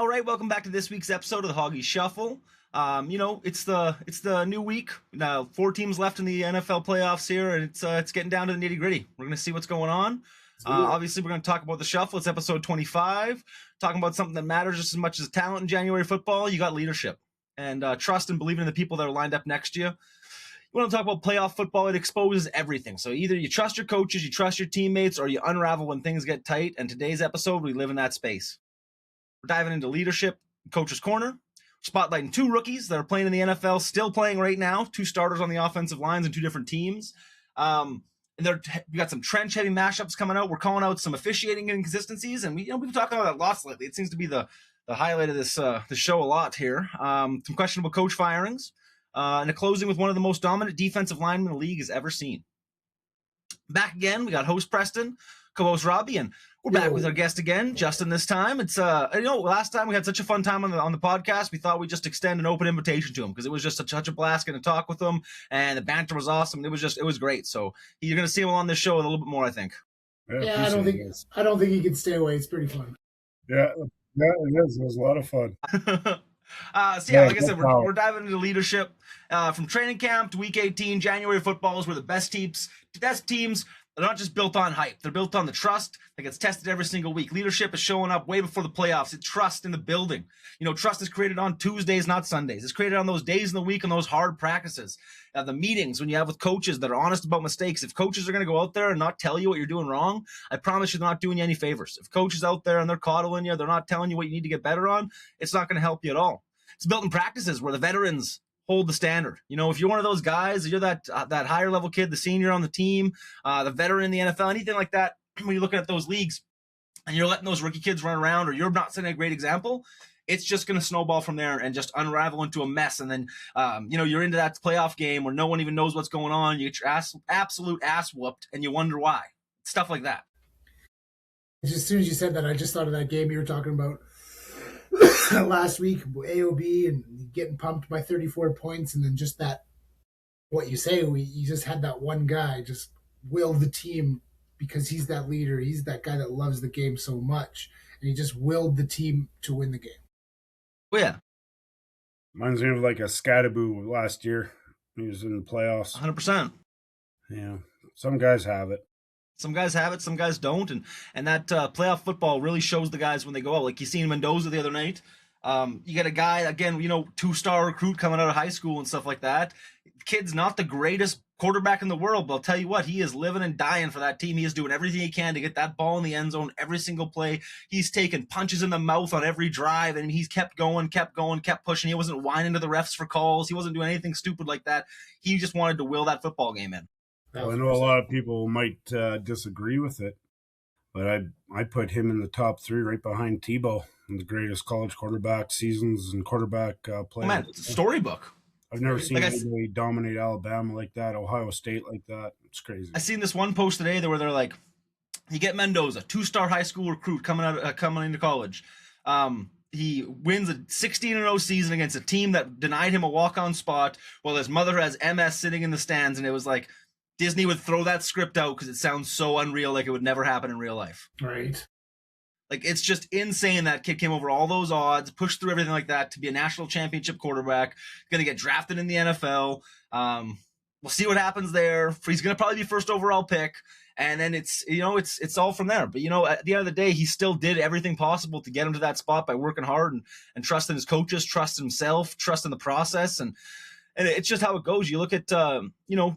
All right, welcome back to this week's episode of the Hoggie Shuffle. It's the new week. Now, 4 teams left in the NFL playoffs here, and it's getting down to the nitty gritty. We're going to see what's going on. Obviously, we're going to talk about the shuffle. It's episode 25, talking about something that matters just as much as talent in January football. You got leadership and trust and believing in the people that are lined up next to you. You want to talk about playoff football, it exposes everything. So either you trust your coaches, you trust your teammates, or you unravel when things get tight. And today's episode, we live in that space. We're diving into leadership, Coach's Corner, spotlighting 2 rookies that are playing in the NFL, still playing right now, 2 starters on the offensive lines and 2 different we got some trench-heavy mashups coming out. We're calling out some officiating inconsistencies, and we've been talking about that lots lately. It seems to be the highlight of this show a lot here. Some questionable coach firings, and a closing with one of the most dominant defensive linemen the league has ever seen. Back again, we got host Preston, co-host Robbie, and we're back with our guest again, Justin. This time, it's last time we had such a fun time on the podcast. We thought we'd just extend an open invitation to him because it was just such a blast getting to talk with him, and the banter was awesome. It was great. So you're going to see him on this show a little bit more, I think. Yeah, I don't think he can stay away. It's pretty fun. Yeah, it is. It was a lot of fun. Like I said, we're diving into leadership from training camp to week 18. January football is where the best teams. They're not just built on hype. They're built on the trust that gets tested every single week. Leadership is showing up way before the playoffs. It's trust in the building. Trust is created on Tuesdays, not Sundays. It's created on those days in the week and those hard practices. The meetings when you have with coaches that are honest about mistakes. If coaches are going to go out there and not tell you what you're doing wrong, I promise you they're not doing you any favors. If coaches out there and they're coddling you, they're not telling you what you need to get better on, it's not going to help you at all. It's built in practices where the veterans hold the standard. If you're one of those guys, you're that higher level kid, the senior on the team, the veteran in the NFL, anything like that, when you're looking at those leagues and you're letting those rookie kids run around or you're not setting a great example, it's just going to snowball from there and just unravel into a mess. And then, you're into that playoff game where no one even knows what's going on. You get your absolute ass whooped and you wonder why. Stuff like that. As soon as you said that, I just thought of that game you were talking about last week, AOB, and getting pumped by 34 points, and then just that, what you say, you just had that one guy just will the team because he's that leader, he's that guy that loves the game so much, and he just willed the team to win the game. Well, yeah. Reminds me of like a Scattaboo last year. He was in the playoffs. 100%. Yeah, some guys have it. Some guys have it, some guys don't, and that playoff football really shows the guys when they go out. Like you seen Mendoza the other night. You get a guy, again, 2-star recruit coming out of high school and stuff like that. Kid's not the greatest quarterback in the world, but I'll tell you what, he is living and dying for that team. He is doing everything he can to get that ball in the end zone every single play. He's taking punches in the mouth on every drive, and he's kept going, kept pushing. He wasn't whining to the refs for calls. He wasn't doing anything stupid like that. He just wanted to will that football game in. Well, I know a lot of people might disagree with it, but I put him in the top 3 right behind Tebow in the greatest college quarterback seasons and quarterback play. Oh man, it's a storybook. I've never seen anybody dominate Alabama like that, Ohio State like that. It's crazy. I seen this one post today where they're like, you get Mendoza, 2-star high school recruit coming into college. He wins a 16-0 season against a team that denied him a walk-on spot while his mother has MS sitting in the stands, and it was like, Disney would throw that script out because it sounds so unreal, like it would never happen in real life. Right. Like, it's just insane that kid came over all those odds, pushed through everything like that to be a national championship quarterback, going to get drafted in the NFL. We'll see what happens there. He's going to probably be first overall pick, and then it's all from there. But, at the end of the day, he still did everything possible to get him to that spot by working hard and trusting his coaches, trusting himself, trusting the process, and it's just how it goes. You look at,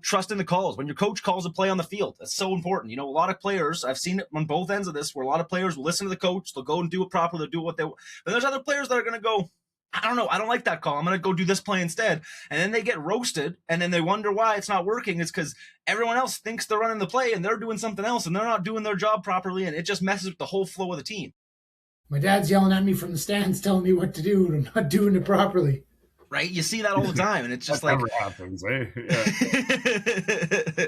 trusting the calls. When your coach calls a play on the field, that's so important. A lot of players, I've seen it on both ends of this, where a lot of players will listen to the coach. They'll go and do it properly. They'll do what they want. But there's other players that are going to go, I don't know. I don't like that call. I'm going to go do this play instead. And then they get roasted, and then they wonder why it's not working. It's because everyone else thinks they're running the play, and they're doing something else, and they're not doing their job properly, and it just messes with the whole flow of the team. My dad's yelling at me from the stands, telling me what to do, and I'm not doing it properly. Right? You see that all the time, and it's just that never happens, eh? Yeah.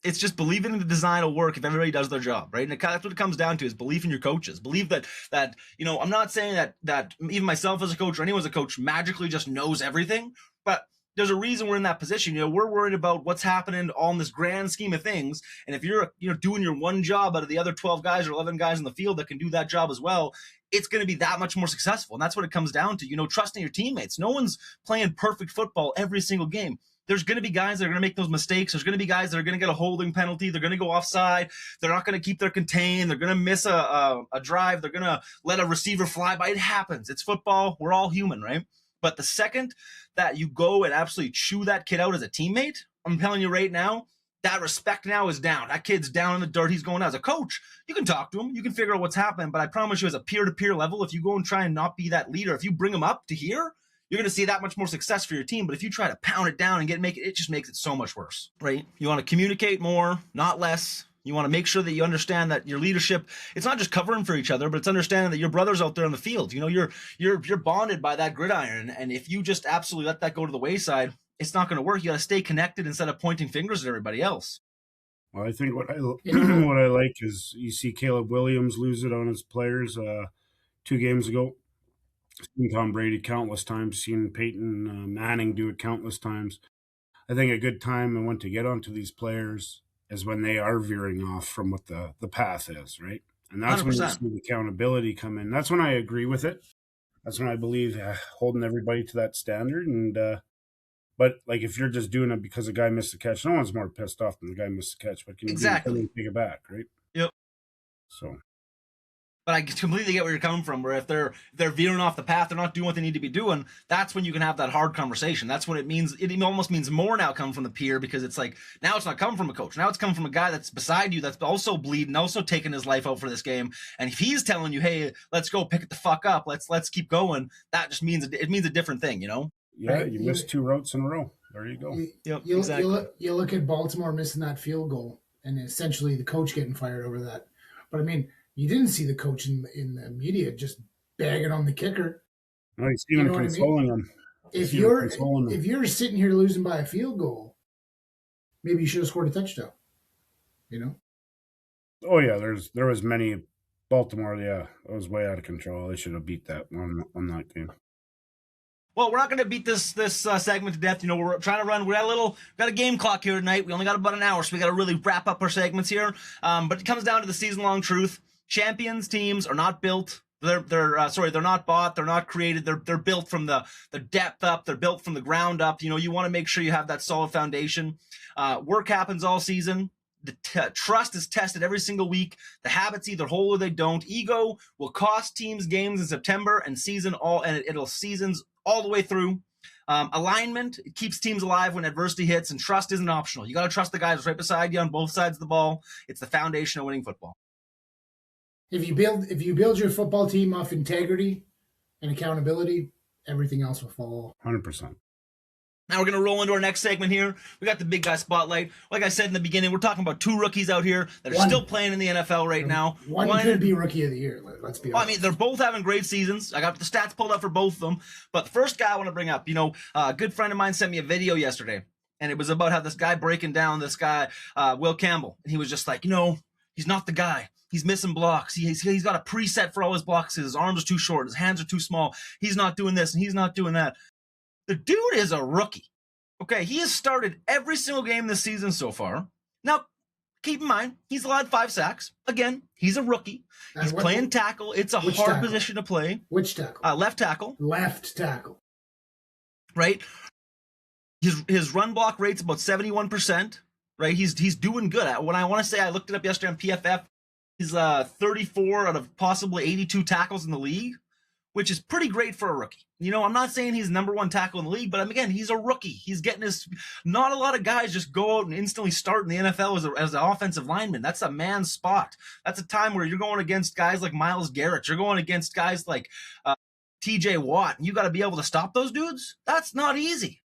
It's just believing in the design will work if everybody does their job, right? And that's what it comes down to, is belief in your coaches. Believe that I'm not saying that even myself as a coach or anyone as a coach magically just knows everything, but there's a reason we're in that position. We're worried about what's happening on this grand scheme of things. And if you're, doing your one job out of the other 12 guys or 11 guys in the field that can do that job as well, it's going to be that much more successful. And that's what it comes down to, trusting your teammates. No one's playing perfect football every single game. There's going to be guys that are going to make those mistakes. There's going to be guys that are going to get a holding penalty. They're going to go offside. They're not going to keep their contain. They're going to miss a drive. They're going to let a receiver fly by. It happens. It's football. We're all human, right? But the second that you go and absolutely chew that kid out as a teammate, I'm telling you right now, that respect now is down. That kid's down in the dirt. He's going as a coach. You can talk to him. You can figure out what's happening. But I promise you, as a peer-to-peer level, if you go and try and not be that leader, if you bring him up to here, you're going to see that much more success for your team. But if you try to pound it down and it just makes it so much worse, right? You want to communicate more, not less. You want to make sure that you understand that your leadership, it's not just covering for each other, but it's understanding that your brother's out there on the field. You're bonded by that gridiron. And if you just absolutely let that go to the wayside, it's not going to work. You got to stay connected instead of pointing fingers at everybody else. Well, I think what I like is you see Caleb Williams lose it on his players 2 games ago. Seen Tom Brady countless times, seen Peyton Manning do it countless times. I think a good time and when to get onto these players is when they are veering off from what the path is, right? And that's 100%. When you see the accountability come in. That's when I agree with it. That's when I believe holding everybody to that standard. And but like if you're just doing it because a guy missed a catch, no one's more pissed off than the guy missed a catch. But can you take it back, right? Yep. So. But I completely get where you're coming from, where if they're veering off the path, they're not doing what they need to be doing, that's when you can have that hard conversation. That's when it almost means more now coming from the peer, because it's like, now it's not coming from a coach. Now it's coming from a guy that's beside you, that's also bleeding, also taking his life out for this game. And if he's telling you, hey, let's go pick it the fuck up, let's keep going, that just means it means a different thing, Yeah, right? You missed 2 routes in a row. There you go. Exactly. You look at Baltimore missing that field goal and essentially the coach getting fired over that. But I mean, you didn't see the coach in the media just bagging on the kicker. No, he's even consoling him. If you're sitting here losing by a field goal, maybe you should have scored a touchdown. Oh yeah, there was many Baltimore. Yeah, it was way out of control. They should have beat that one on that game. Well, we're not going to beat this segment to death. We're trying to run. We got a game clock here tonight. We only got about an hour, so we got to really wrap up our segments here. But it comes down to the season-long truth. Champions teams are not built. They're not bought. They're not created. They're built from the depth up. They're built from the ground up. You want to make sure you have that solid foundation. Work happens all season. The trust is tested every single week. The habits either hold or they don't. Ego will cost teams games in September and it'll seasons all the way through. Alignment, it keeps teams alive when adversity hits, and trust isn't optional. You got to trust the guys right beside you on both sides of the ball. It's the foundation of winning football. If you build your football team off integrity and accountability, everything else will follow. 100%. Now we're going to roll into our next segment here. We got the big guy spotlight. Like I said in the beginning, we're talking about 2 rookies out here that are still playing in the NFL right now. One could be rookie of the year. Let's be honest. I mean, they're both having great seasons. I got the stats pulled up for both of them. But the first guy I want to bring up, a good friend of mine sent me a video yesterday, and it was about how this guy breaking down this guy, Will Campbell. And he was just like, he's not the guy. He's missing blocks. He's got a preset for all his blocks. His arms are too short. His hands are too small. He's not doing this and he's not doing that. The dude is a rookie. Okay, he has started every single game this season so far. Now, keep in mind, he's allowed 5 sacks. Again, he's a rookie. He's playing tackle. It's a hard position to play. Which tackle? Left tackle. Left tackle. Right? His run block rate's about 71%. Right? He's doing good. When I want to say, I looked it up yesterday on PFF. He's 34 out of possibly 82 tackles in the league, which is pretty great for a rookie. I'm not saying he's number 1 tackle in the league, but again, he's a rookie. He's getting not a lot of guys just go out and instantly start in the NFL as an offensive lineman. That's a man's spot. That's a time where you're going against guys like Myles Garrett. You're going against guys like TJ Watt. And you got to be able to stop those dudes. That's not easy.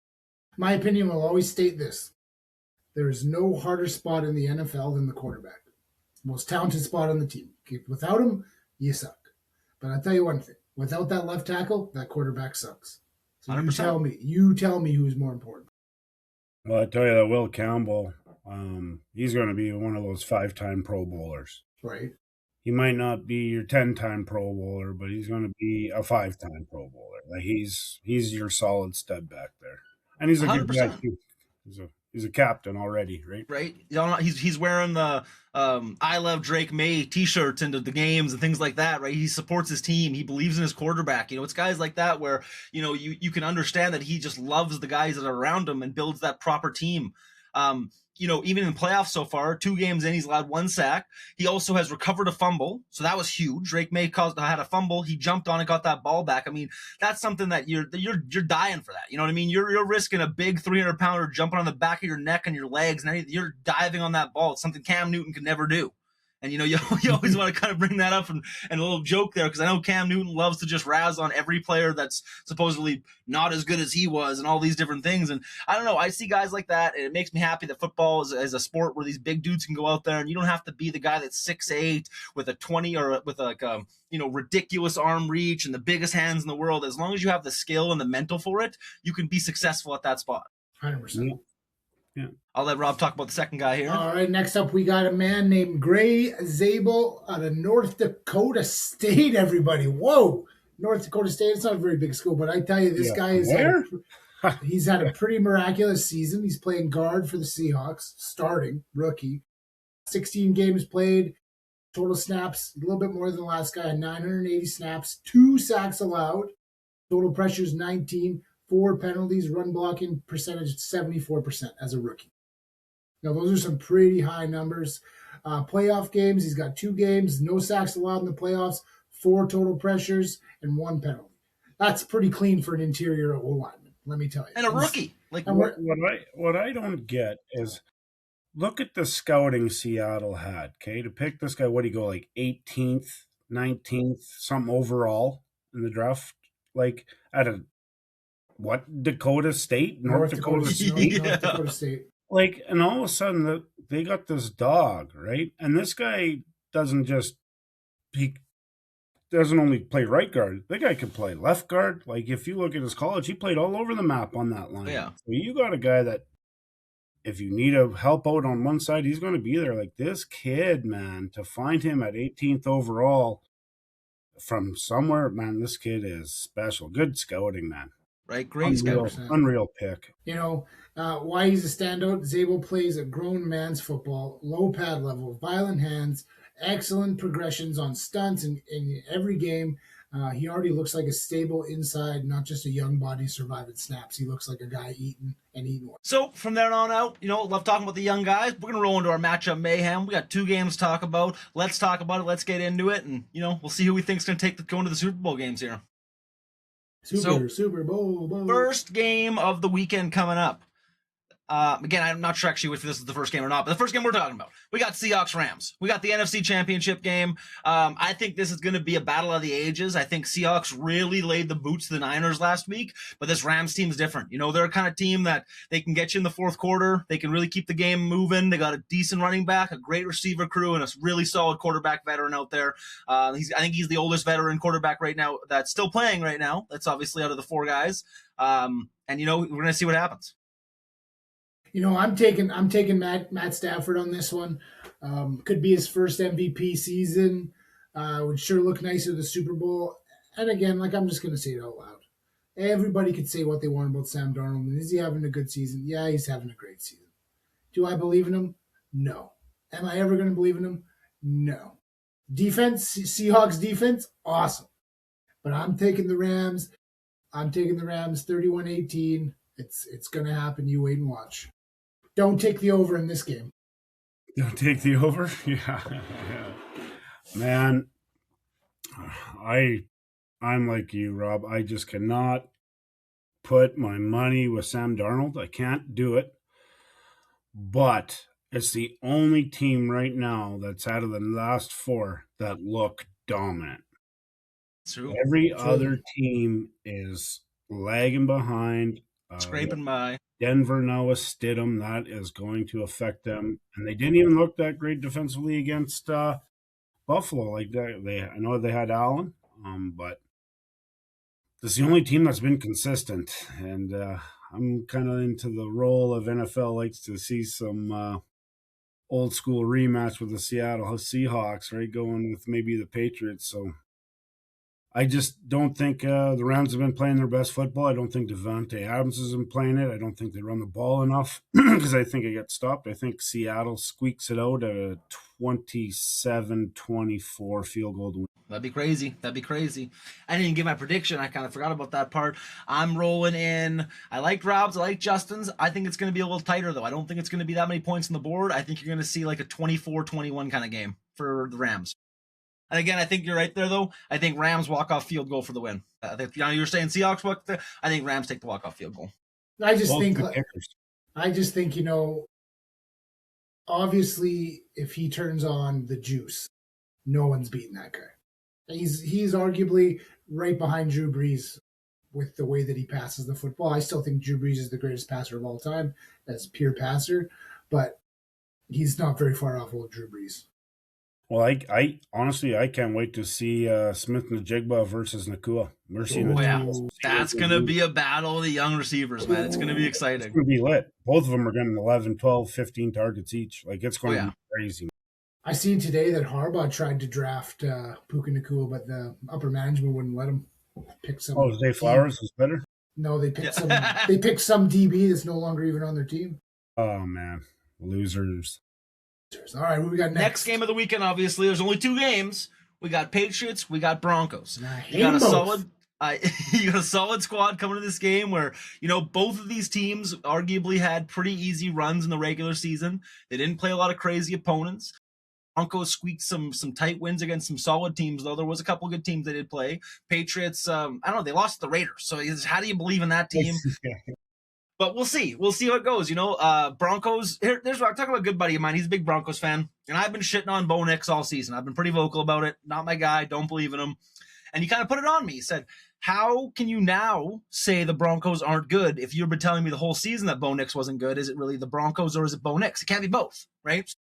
My opinion will always state this. There is no harder spot in the NFL than the quarterback. Most talented spot on the team. Without him, you suck. But I'll tell you one thing. Without that left tackle, that quarterback sucks. So 100%. You tell me who's more important. Well, I tell you that Will Campbell, he's going to be one of those 5-time Pro Bowlers. Right. He might not be your 10-time Pro Bowler, but he's going to be a 5-time Pro Bowler. Like he's your solid stud back there. And he's a good guy 100%. too. He's a captain already, right? Right? He's wearing the I Love Drake May t-shirts into the games and things like that, right? He supports his team. He believes in his quarterback. It's guys like that where, you can understand that he just loves the guys that are around him and builds that proper team. Even in the playoffs so far, 2 games in, he's allowed 1 sack. He also has recovered a fumble, so that was huge. Drake May had a fumble. He jumped on and got that ball back. I mean, that's something that you're dying for that. You know what I mean? You're risking a big 300-pounder jumping on the back of your neck and your legs, and you're diving on that ball. It's something Cam Newton could never do. And you always want to kind of bring that up and a little joke there, because I know Cam Newton loves to just razz on every player that's supposedly not as good as he was and all these different things. And I don't know, I see guys like that, and it makes me happy that football is a sport where these big dudes can go out there, and you don't have to be the guy that's 6'8" with a 20 or with like a ridiculous arm reach and the biggest hands in the world. As long as you have the skill and the mental for it, you can be successful at that spot. 100%. Yeah. I'll let Rob talk about the second guy here. All right, next up we got a man named Gray Zabel out of North Dakota State, everybody. Whoa! North Dakota State, it's not a very big school, but I tell you, this guy is he's had a pretty miraculous season. He's playing guard for the Seahawks, starting, rookie. 16 games played, total snaps, a little bit more than the last guy, 980 snaps, 2 sacks allowed, total pressures 19, 4 penalties, run blocking percentage 74% as a rookie. Now, those are some pretty high numbers. Playoff games, he's got 2 games, no sacks allowed in the playoffs, 4 total pressures, and 1 penalty. That's pretty clean for an interior O-lineman, let me tell you. And a rookie. What I don't get is, look at the scouting Seattle had, okay? To pick this guy, what do you go, like 18th, 19th, something overall in the draft? Like at a, Dakota State? North Dakota State? North Dakota State. Like, and all of a sudden, they got this dog, right? And this guy he doesn't only play right guard. The guy can play left guard. Like, if you look at his college, he played all over the map on that line. Yeah. So you got a guy that, if you need a help out on one side, he's going to be there. Like, this kid, man, to find him at 18th overall from somewhere, man, this kid is special. Good scouting, man. Right, great scout. Unreal pick. Why he's a standout, Zabel plays a grown man's football, low pad level, violent hands, excellent progressions on stunts in every game. He already looks like a stable inside, not just a young body surviving snaps. He looks like a guy eating one. So from there on out, love talking about the young guys. We're going to roll into our matchup mayhem. We got 2 games to talk about. Let's talk about it. Let's get into it. And, we'll see who we think's going to go into the Super Bowl games here. Super Bowl. First game of the weekend coming up. Again, I'm not sure actually if this is the first game or not, but the first game we're talking about, we got Seahawks-Rams. We got the NFC Championship game. I think this is going to be a battle of the ages. I think Seahawks really laid the boots to the Niners last week, but this Rams team's different. They're a kind of team that they can get you in the fourth quarter. They can really keep the game moving. They got a decent running back, a great receiver crew, and a really solid quarterback veteran out there. I think he's the oldest veteran quarterback right now that's still playing right now. That's obviously out of the 4 guys. And we're going to see what happens. I'm taking Matt Stafford on this one. Could be his first MVP season. Would sure look nice at the Super Bowl. And again, I'm just going to say it out loud. Everybody could say what they want about Sam Darnold. Is he having a good season? Yeah, he's having a great season. Do I believe in him? No. Am I ever going to believe in him? No. Defense, Seahawks defense, awesome. But I'm taking the Rams. I'm taking the Rams 31-18. It's going to happen. You wait and watch. Don't take the over in this game. Don't take the over? Yeah. Man, I'm like you, Rob. I just cannot put my money with Sam Darnold. I can't do it. But it's the only team right now that's out of the last 4 that look dominant. True. Every other team is lagging behind. Scraping by. Denver now with Stidham, that is going to affect them. And they didn't even look that great defensively against Buffalo. Like I know they had Allen, but this is the only team that's been consistent. And I'm kind of into the role of NFL likes to see some old school rematch with the Seattle Seahawks, right? Going with maybe the Patriots. So I just don't think the Rams have been playing their best football. I don't think Devontae Adams has been playing it. I don't think they run the ball enough because I think it gets stopped. I think Seattle squeaks it out a 27-24 field goal to win. That'd be crazy. That'd be crazy. I didn't even give my prediction. I kind of forgot about that part. I'm rolling in. I like Rob's. I like Justin's. I think it's going to be a little tighter, though. I don't think it's going to be that many points on the board. I think you're going to see like a 24-21 kind of game for the Rams. And again, I think you're right there, though. I think Rams walk-off field goal for the win. You were saying Seahawks walk there. I think Rams take the walk-off field goal. I just think, obviously, if he turns on the juice, no one's beating that guy. He's arguably right behind Drew Brees with the way that he passes the football. I still think Drew Brees is the greatest passer of all time as a pure passer, but he's not very far off old Drew Brees. Well, I honestly, I can't wait to see Smith-Njigba versus Nakua. That's going to be a battle of the young receivers, man. It's going to be exciting. It's going to be lit. Both of them are getting 11, 12, 15 targets each. Like, it's going to be crazy. I seen today that Harbaugh tried to draft Puka Nakua, but the upper management wouldn't let him pick some. Oh, Zay Flowers was better? No, they picked some. They picked some DB that's no longer even on their team. Oh man, losers! All right, what we got next game of the weekend? Obviously, there's only 2 games. We got Patriots. We got Broncos. You got a solid squad coming to this game where, both of these teams arguably had pretty easy runs in the regular season. They didn't play a lot of crazy opponents. Broncos squeaked some tight wins against some solid teams, though. There was a couple good teams they did play. Patriots, I don't know, they lost to the Raiders. So how do you believe in that team? But we'll see. We'll see how it goes. Broncos, there's I'm talking about a good buddy of mine. He's a big Broncos fan. And I've been shitting on Bo Nix all season. I've been pretty vocal about it. Not my guy. Don't believe in him. And he kind of put it on me. He said, how can you now say the Broncos aren't good if you've been telling me the whole season that Bo Nix wasn't good? Is it really the Broncos or is it Bo Nix? It can't be both, right?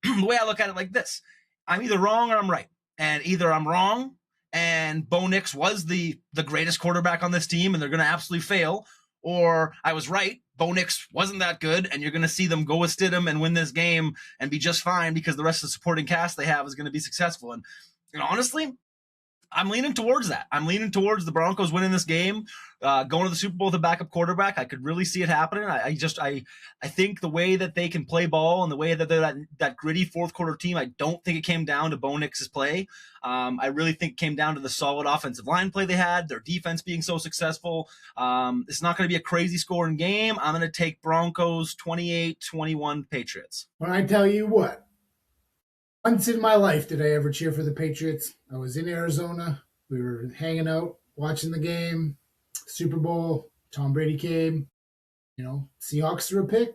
The way I look at it like this, I'm either wrong or I'm right. And either I'm wrong and Bo Nix was the greatest quarterback on this team and they're going to absolutely fail, or I was right, Bo Nix wasn't that good and you're going to see them go with Stidham and win this game and be just fine because the rest of the supporting cast they have is going to be successful. And honestly, I'm leaning towards that. I'm leaning towards the Broncos winning this game, going to the Super Bowl with a backup quarterback. I could really see it happening. I think the way that they can play ball and the way that they're that gritty fourth quarter team, I don't think it came down to Bo Nix's play. I really think it came down to the solid offensive line play they had, their defense being so successful. It's not going to be a crazy scoring game. I'm going to take Broncos 28-21 Patriots. When I tell you what, once in my life did I ever cheer for the Patriots. I was in Arizona. We were hanging out, watching the game. Super Bowl. Tom Brady came. Seahawks threw a pick,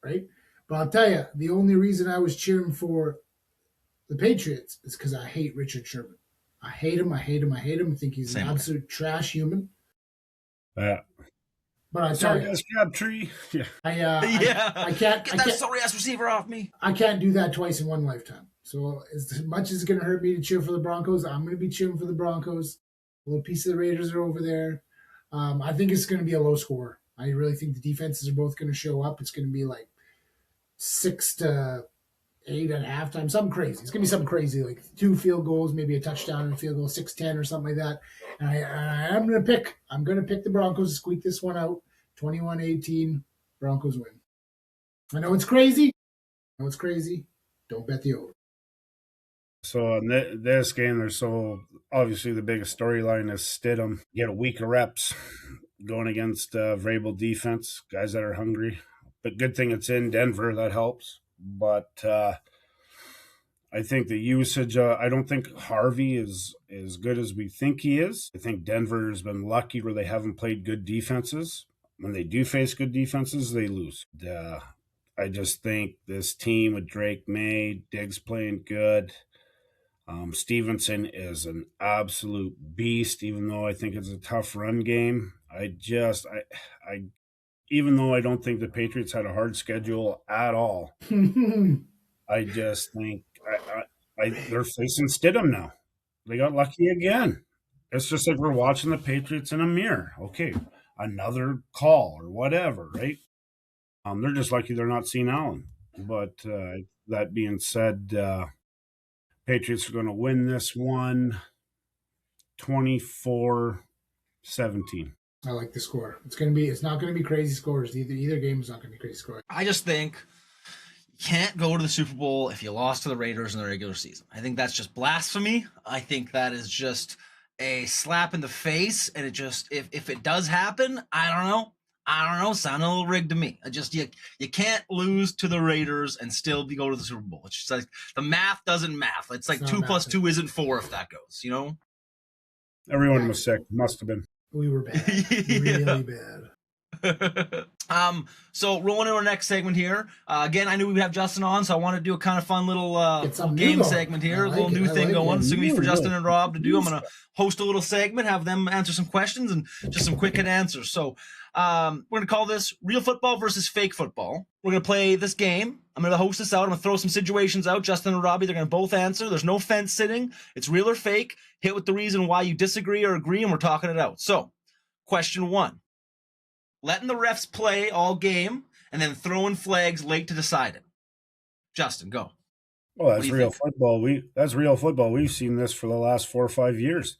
right? But I'll tell you, the only reason I was cheering for the Patriots is because I hate Richard Sherman. I hate him. I think he's an absolute trash human. Yeah. But I tell you, tree. Yeah. I can't get that sorry ass receiver off me. I can't do that twice in one lifetime. So as much as it's going to hurt me to cheer for the Broncos, I'm going to be cheering for the Broncos. A little piece of the Raiders are over there. I think it's going to be a low score. I really think the defenses are both going to show up. It's going to be like 6-8 at halftime. Something crazy. It's going to be something crazy, like 2 field goals, maybe a touchdown and a field goal, 6-10 or something like that. And I'm going to pick the Broncos to squeak this one out. 21-18, Broncos win. I know it's crazy. Don't bet the over. So in this game, there's obviously the biggest storyline is Stidham. Get a week of reps going against Vrabel defense, guys that are hungry. But good thing it's in Denver, that helps. But I think the usage, I don't think Harvey is as good as we think he is. I think Denver has been lucky where they haven't played good defenses. When they do face good defenses, they lose. I just think this team with Drake May, Diggs playing good. Stevenson is an absolute beast, even though I think it's a tough run game. Even though I don't think the Patriots had a hard schedule at all, I just think they're facing Stidham now. They got lucky again. It's just like we're watching the Patriots in a mirror. Okay, another call or whatever, right? They're just lucky they're not seeing Allen. But that being said, Patriots are going to win this one 24-17. I like the score. It's not gonna be crazy scores. Either game is not gonna be crazy scores. I just think you can't go to the Super Bowl if you lost to the Raiders in the regular season. I think that's just blasphemy. I think that is just a slap in the face, and it just if it does happen, I don't know, sound a little rigged to me. You can't lose to the Raiders and still go to the Super Bowl. It's just like the math doesn't math. It's like 2 + 2 isn't 4 if that goes, you know? Everyone was sick. Must have been. We were bad. Really bad. So rolling into our next segment here. Again, I knew we'd have Justin on, so I want to do a kind of fun little game segment here, a little new thing going. It's going to be for Justin and Rob to do. I'm going to host a little segment, have them answer some questions and just some quick hit answers. So we're going to call this Real Football versus Fake Football. We're going to play this game. I'm going to host this out. I'm going to throw some situations out. Justin and Robbie, they're going to both answer. There's no fence sitting. It's real or fake. Hit with the reason why you disagree or agree, and we're talking it out. So, question 1. Letting the refs play all game and then throwing flags late to decide it. Justin, go. Well, that's real football. That's real football. We've seen this for the last 4 or 5 years.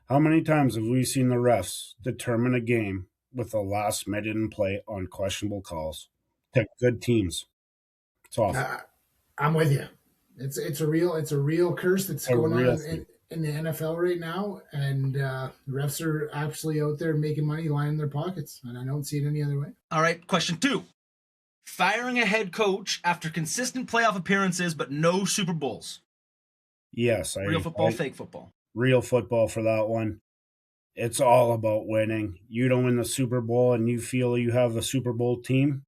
How many times have we seen the refs determine a game with the last minute in play on questionable calls? Pick good teams. It's awful. I'm with you. It's a real curse that's going on in the NFL right now, and refs are absolutely out there making money, lining their pockets, and I don't see it any other way. All right, question 2. Firing a head coach after consistent playoff appearances but no Super Bowls. Yes. Real football, fake football. Real football for that one. It's all about winning. You don't win the Super Bowl and you feel you have a Super Bowl team,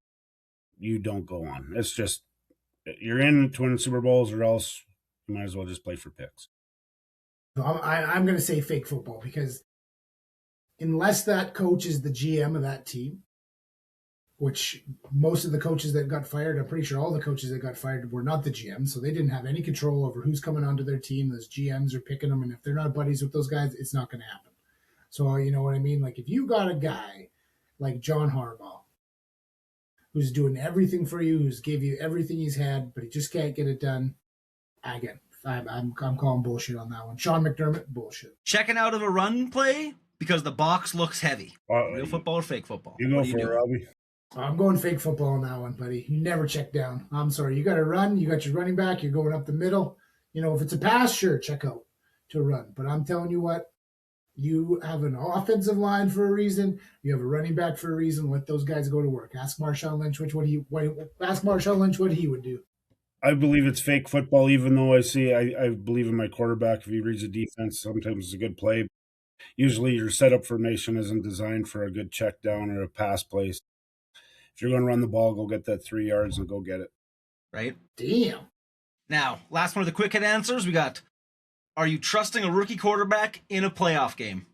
you don't go on. It's just, you're in to win Super Bowls or else you might as well just play for picks. I'm going to say fake football because unless that coach is the GM of that team, which most of the coaches that got fired, I'm pretty sure all the coaches that got fired were not the GM, so they didn't have any control over who's coming onto their team. Those GMs are picking them, and if they're not buddies with those guys, it's not going to happen. So you know what I mean? Like if you got a guy like John Harbaugh, who's doing everything for you, who's gave you everything he's had, but he just can't get it done, again, I'm calling bullshit on that one. Sean McDermott, bullshit. Checking out of a run play because the box looks heavy. Real football or fake football? You go for it, Robbie. I'm going fake football on that one, buddy. You never check down. I'm sorry. You got to run. You got your running back. You're going up the middle. You know, if it's a pass, sure, check out to run. But I'm telling you what, you have an offensive line for a reason. You have a running back for a reason. Let those guys go to work. Ask Marshawn Lynch what he would do. I believe it's fake football, even though I believe in my quarterback. If he reads a defense, sometimes it's a good play. Usually your setup formation isn't designed for a good check down or a pass place. If you're going to run the ball, go get that 3 yards and go get it. Right? Damn. Now, last one of the quick hit answers. We got, are you trusting a rookie quarterback in a playoff game?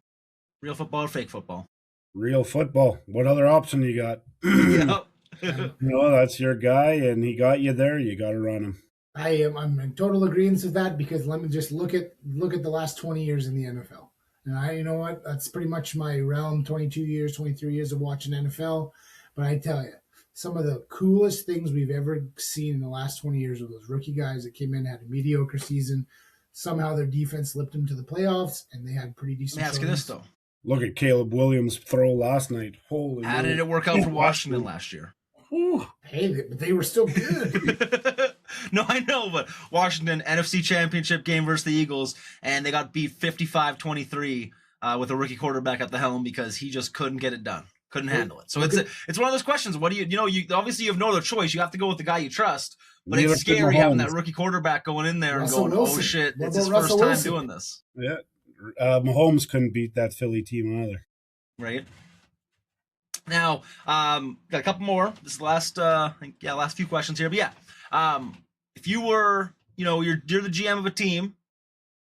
Real football or fake football? Real football. What other option you got? Yep. No, that's your guy, and he got you there. You got to run him. I'm in total agreement with that because let me just look at the last 20 years in the NFL. And you know what? That's pretty much my realm, 22 years, 23 years of watching NFL. But I tell you, some of the coolest things we've ever seen in the last 20 years are those rookie guys that came in, had a mediocre season. Somehow their defense lipped them to the playoffs, and they had pretty decent. Let me ask you this, though. Look at Caleb Williams' throw last night. Holy How did it work out for Washington last year? Hey, but they were still good. No, I know, but Washington, NFC Championship game versus the Eagles, and they got beat 55-23 with a rookie quarterback at the helm because he just couldn't get it done. Couldn't handle it. So it's one of those questions. What do you obviously you have no other choch. You have to go with the guy you trust. But it's scary having that rookie quarterback going in there and going, oh shit, it's his first time doing this. Yeah. Mahomes couldn't beat that Philly team either. Right. Now, got a couple more. This is the last few questions here. But yeah, if you were, you're the GM of a team.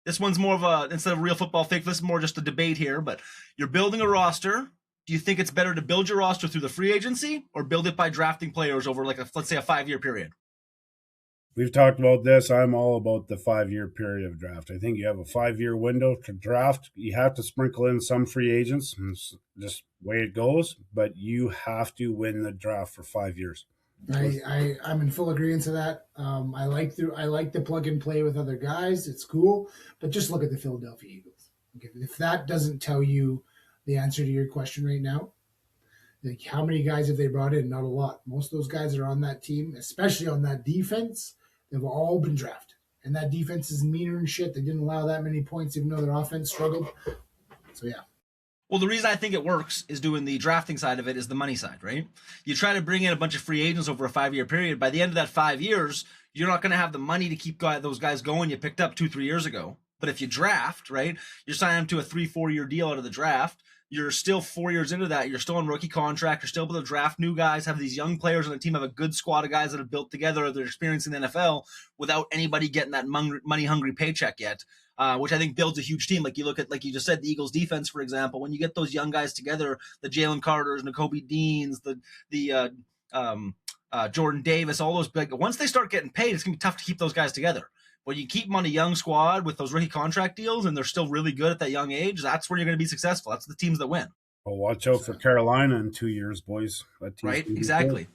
This one's more of instead of real football fake, this is more just a debate here. But you're building a roster. Do you think it's better to build your roster through the free agency or build it by drafting players over let's say a 5-year period? We've talked about this. I'm all about the 5-year period of draft. I think you have a 5-year window to draft. You have to sprinkle in some free agents. It's just the way it goes, but you have to win the draft for 5 years. I'm in full agreement to that. I like the plug and play with other guys. It's cool, but just look at the Philadelphia Eagles. If that doesn't tell you the answer to your question right now, like how many guys have they brought in? Not a lot. Most of those guys that are on that team, especially on that defense, they've all been drafted. And that defense is meaner and shit. They didn't allow that many points, even though their offense struggled. So, yeah. Well, the reason I think it works is doing the drafting side of it is the money side, right? You try to bring in a bunch of free agents over a 5-year period. By the end of that 5 years, you're not going to have the money to keep those guys going you picked up 2-3 years ago. But if you draft, right, you're signing them to a 3-4 year deal out of the draft. You're still 4 years into that. You're still on rookie contract. You're still able to draft new guys, have these young players on the team, have a good squad of guys that have built together, they're experiencing the NFL without anybody getting that money-hungry paycheck yet, which I think builds a huge team. Like you look at, like you just said, the Eagles defense, for example, when you get those young guys together, the Jalen Carters, Nakobe Deans, the Jordan Davis, all those big, once they start getting paid, it's going to be tough to keep those guys together. When you keep them on a young squad with those rookie contract deals and they're still really good at that young age, that's where you're going to be successful. That's the teams that win. Well, watch out for Carolina in 2 years, boys. Right? Exactly.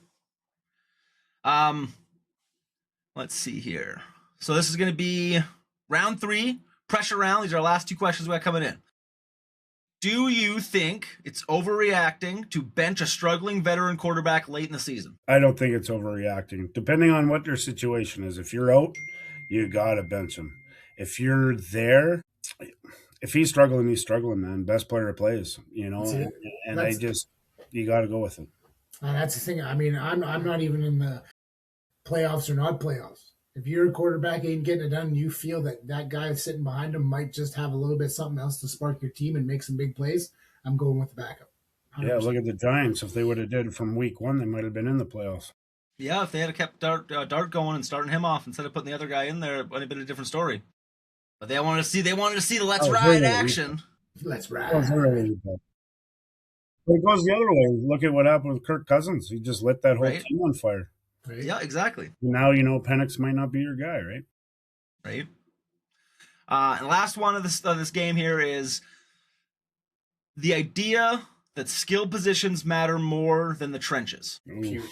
Let's see here. So this is going to be round 3, pressure round. These are our last 2 questions we got coming in. Do you think it's overreacting to bench a struggling veteran quarterback late in the season? I don't think it's overreacting. Depending on what their situation is. If you're out, you got to bench him. If you're there, if he's struggling, man. Best player plays, you know. And you got to go with it. That's the thing. I mean, I'm not even in the playoffs or not playoffs. If your quarterback ain't getting it done and you feel that guy sitting behind him might just have a little bit something else to spark your team and make some big plays, I'm going with the backup. 100%. Yeah, look at the Giants. If they would have did it from week 1, they might have been in the playoffs. Yeah, if they had kept Dart going and starting him off instead of putting the other guy in there, it would have been a different story. But they wanted to see the let's ride action. Let's ride. But it goes the other way. Look at what happened with Kirk Cousins. He just lit that whole team on fire. Right. Yeah, exactly. Now you know Penix might not be your guy, right? Right. And last one of this game here is the idea that skill positions matter more than the trenches. Puke.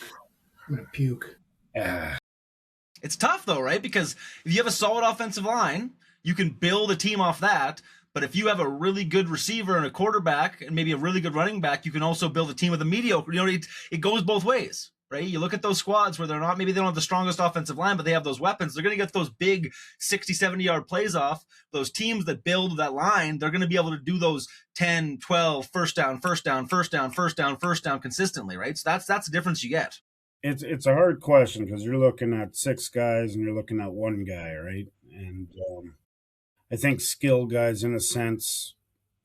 I'm gonna puke. It's tough though, right? Because if you have a solid offensive line, you can build a team off that. But if you have a really good receiver and a quarterback and maybe a really good running back, you can also build a team with a mediocre. You know, it goes both ways, right? You look at those squads where maybe they don't have the strongest offensive line, but they have those weapons. They're going to get those big 60, 70-yard plays off. Those teams that build that line, they're going to be able to do those 10, 12, first down consistently, right? So that's the difference you get. It's a hard question because you're looking at 6 guys and you're looking at 1 guy, right? And I think skill guys, in a sense,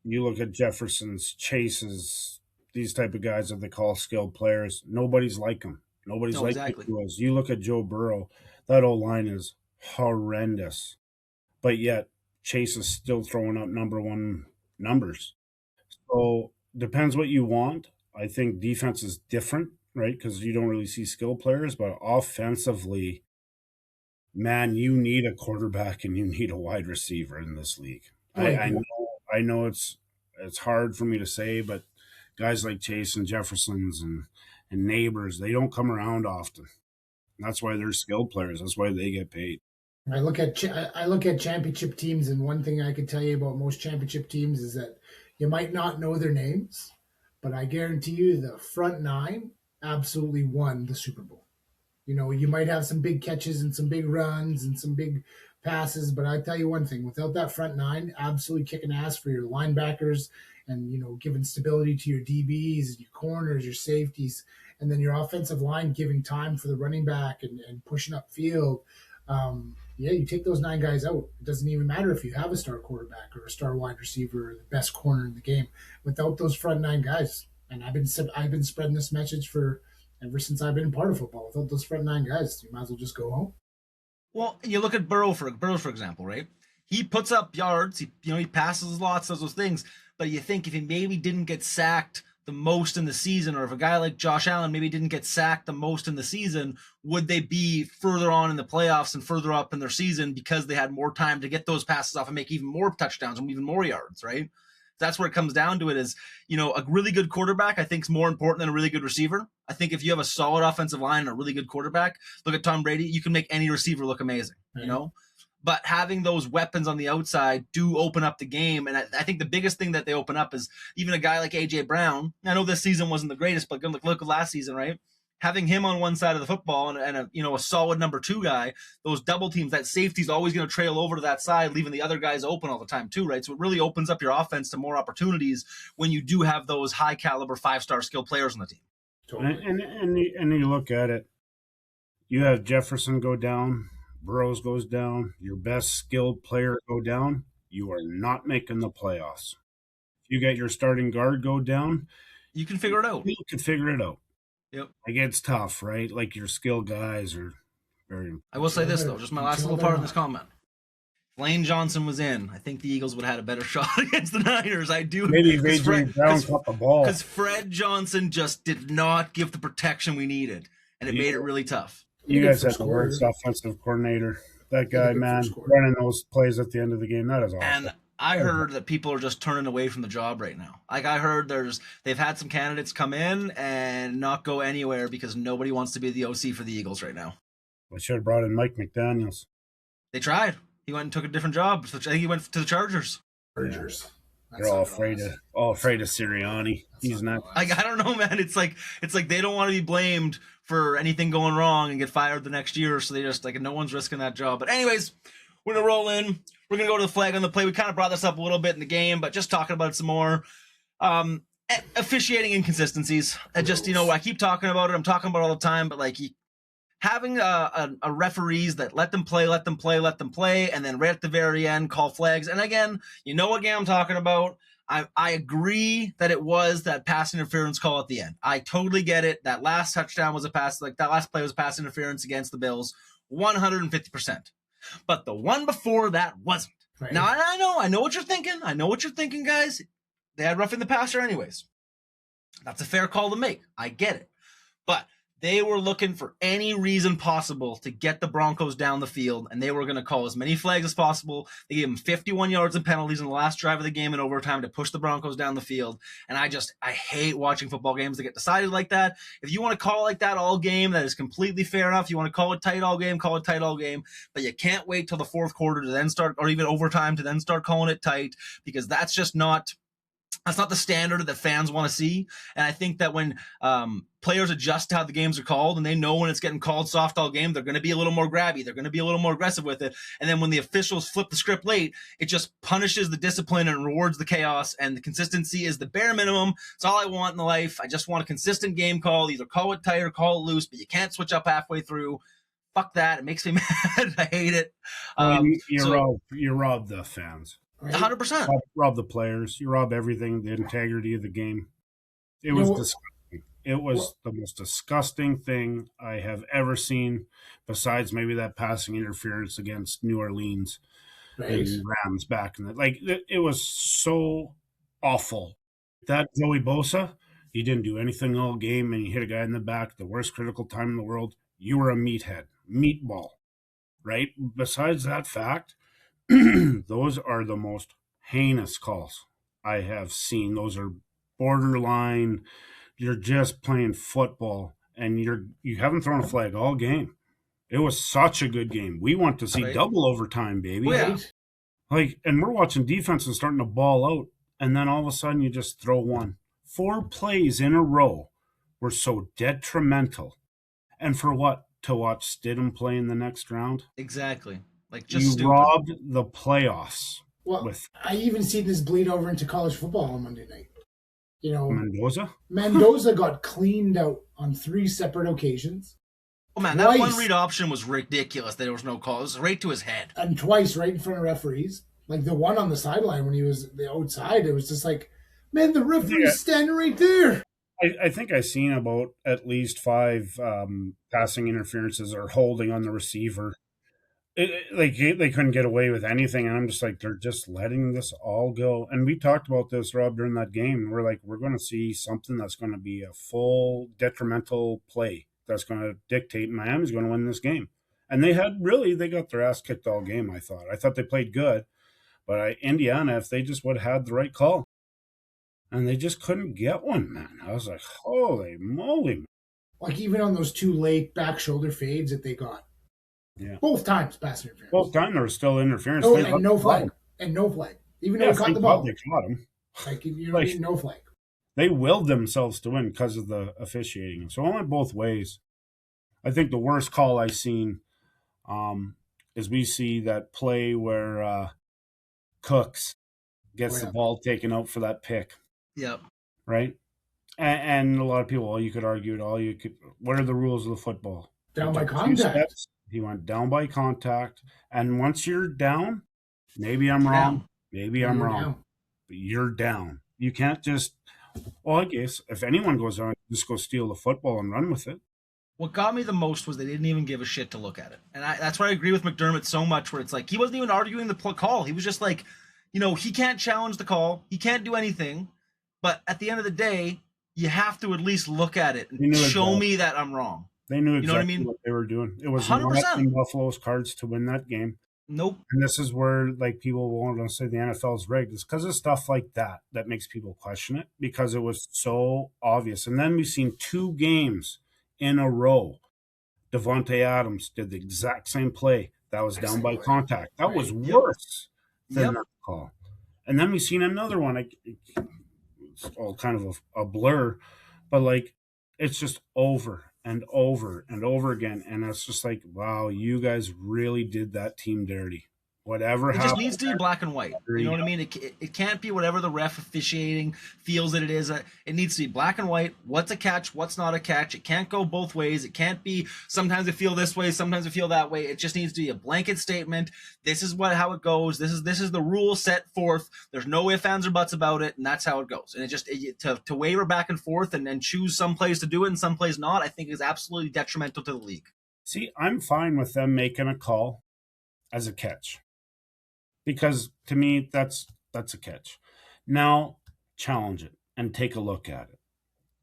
you look at Jefferson's, Chase's, these type of guys that they call skilled players. Nobody's like them. Nobody's like exactly. he was. You look at Joe Burrow, that old line is horrendous, but yet Chase is still throwing up number 1 numbers. So depends what you want. I think defense is different, right? Because you don't really see skill players, but offensively, man, you need a quarterback and you need a wide receiver in this league. I know it's hard for me to say, but guys like Chase and Jeffersons and Neighbors, they don't come around often. That's why they're skilled players. That's why they get paid. I look at championship teams, and one thing I can tell you about most championship teams is that you might not know their names, but I guarantee you the front 9 absolutely won the Super Bowl. You know, you might have some big catches and some big runs and some big passes, but I tell you one thing, without that front 9 absolutely kicking ass for your linebackers and, you know, giving stability to your DBs, your corners, your safeties, and then your offensive line giving time for the running back and pushing up field, you take those 9 guys out. It doesn't even matter if you have a star quarterback or a star wide receiver or the best corner in the game. Without those front 9 guys, and I've been spreading this message for ever since I've been part of football. Without those front 9 guys, you might as well just go home. Well, you look at Burrow for example, right? He puts up yards. He passes lots, does those things. But you think if he maybe didn't get sacked the most in the season, or if a guy like Josh Allen maybe didn't get sacked the most in the season, would they be further on in the playoffs and further up in their season because they had more time to get those passes off and make even more touchdowns and even more yards, right? That's where it comes down to it is, a really good quarterback, I think, is more important than a really good receiver. I think if you have a solid offensive line and a really good quarterback, look at Tom Brady, you can make any receiver look amazing, But having those weapons on the outside do open up the game. And I think the biggest thing that they open up is even a guy like A.J. Brown. I know this season wasn't the greatest, but look at last season, right? Having him on one side of the football and a solid number 2 guy, those double teams, that safety's always going to trail over to that side, leaving the other guys open all the time too, right? So it really opens up your offense to more opportunities when you do have those high caliber 5-star skill players on the team. Totally. And you look at it, you have Jefferson go down, Burrows goes down, your best skilled player go down, you are not making the playoffs. If you get your starting guard go down, you can figure it out. You can figure it out. Yep. Like, it's tough, right? Like, your skilled guys are very important. I will say this, though, just my last little part of this comment. If Lane Johnson was in, I think the Eagles would have had a better shot against the Niners. I do. Maybe if A.J. Brown caught the ball. Because Fred Johnson just did not give the protection we needed, and it made it really tough. You guys had the worst offensive coordinator. That guy, man, running those plays at the end of the game, that is awesome. And I heard that people are just turning away from the job right now. Like, I heard they've had some candidates come in and not go anywhere because nobody wants to be the OC for the Eagles right now. I should have brought in Mike McDaniels. They tried. He went and took a different job. I think he went to the Chargers. Chargers. They're all afraid of Sirianni. He's not. I don't know, man. It's like they don't want to be blamed for anything going wrong and get fired the next year. So they just no one's risking that job. But anyways, we're gonna roll in. We're going to go to the flag on the play. We kind of brought this up a little bit in the game, but just talking about it some more. Officiating inconsistencies. I keep talking about it. I'm talking about it all the time, but having a referees that let them play, and then right at the very end call flags. And again, what game I'm talking about. I agree that it was that pass interference call at the end. I totally get it. That last touchdown was a pass, that last play was pass interference against the Bills, 150%. But the one before that wasn't. Right. Now, I know what you're thinking. Guys. They had roughing the passer anyways. That's a fair call to make. I get it. But they were looking for any reason possible to get the Broncos down the field, and they were going to call as many flags as possible. They gave them 51 yards in penalties in the last drive of the game in overtime to push the Broncos down the field. And I hate watching football games that get decided like that. If you want to call it like that all game, that is completely fair enough. You want to call it tight all game, call it tight all game. But you can't wait till the fourth quarter to then start, or even overtime to then start calling it tight, because that's just not – that's not the standard that fans want to see. And I think that when players adjust to how the games are called and they know when it's getting called soft all game, they're going to be a little more grabby. They're going to be a little more aggressive with it. And then when the officials flip the script late, it just punishes the discipline and rewards the chaos. And the consistency is the bare minimum. It's all I want in life. I just want a consistent game call. Either call it tight or call it loose, but you can't switch up halfway through. Fuck that. It makes me mad. I hate it. You rob the fans. 100%. Rob the players. You rob everything, the integrity of the game. It was disgusting. It was the most disgusting thing I have ever seen, besides maybe that passing interference against New Orleans and Rams back in the it was so awful. That Joey Bosa, he didn't do anything all game, and he hit a guy in the back, the worst critical time in the world. You were a meatball, right? Besides that fact, those are the most heinous calls I have seen. Those are borderline. You're just playing football, and you haven't thrown a flag all game. It was such a good game. We want to see double overtime, baby. Yeah. And we're watching defenses starting to ball out, and then all of a sudden you just throw one. 4 plays in a row were so detrimental. And for what? To watch Stidham play in the next round? Exactly. Robbed the playoffs. Well, I even see this bleed over into college football on Monday night. Mendoza got cleaned out on 3 separate occasions. Oh man, that one read option was ridiculous. There was no call. It was right to his head. And twice right in front of referees. Like the one on the sideline when he was the outside, it was just like, man, the referee's standing right there. I think I've seen about at least 5 passing interferences or holding on the receiver. They couldn't get away with anything, and I'm just like, they're just letting this all go. And we talked about this, Rob, during that game. We're like, we're going to see something that's going to be a full detrimental play that's going to dictate Miami's going to win this game. And they got their ass kicked all game, I thought. I thought they played good, but Indiana, if they just would have had the right call, and they just couldn't get one, man. I was like, holy moly. Like even on those 2 late back shoulder fades that they got. Yeah. Both times pass interference. Both times there was still interference. Oh, and no flag. And no flag. Even though he caught the ball. They caught him. Like, you know what I mean? No flag. They willed themselves to win because of the officiating. So it went both ways. I think the worst call I've seen is we see that play where Cooks gets the ball taken out for that pick. Yep. Right? And a lot of people, you could argue it all. What are the rules of the football? Down by contact. He went down by contact. And once you're down, maybe I'm wrong. Maybe I'm wrong. But you're down. You can't just, I guess if anyone goes on, just go steal the football and run with it. What got me the most was they didn't even give a shit to look at it. And that's why I agree with McDermott so much, where it's like he wasn't even arguing the call. He was just like, he can't challenge the call. He can't do anything. But at the end of the day, you have to at least look at it and show me that I'm wrong. They knew exactly what they were doing. It was 100%. not in Buffalo's cards to win that game. Nope. And this is where people want to say the NFL's rigged. It's because of stuff like that makes people question it, because it was so obvious. And then we've seen 2 games in a row. Devontae Adams did the exact same play. That was down by contact. That was worse than that call. And then we've seen another one. It's all kind of a blur, but it's just over and over and over again. And it's just like, wow, you guys really did that team dirty. Whatever it just needs to be black and white. You know what I mean? It can't be whatever the ref officiating feels that it is. It needs to be black and white. What's a catch? What's not a catch? It can't go both ways. It can't be sometimes I feel this way, sometimes I feel that way. It just needs to be a blanket statement. This is how it goes. This is the rule set forth. There's no ifs, ands, or buts about it, and that's how it goes. And it just to waver back and forth and choose some plays to do it and some plays not, I think is absolutely detrimental to the league. See, I'm fine with them making a call as a catch. Because to me, that's a catch. Now, challenge it and take a look at it.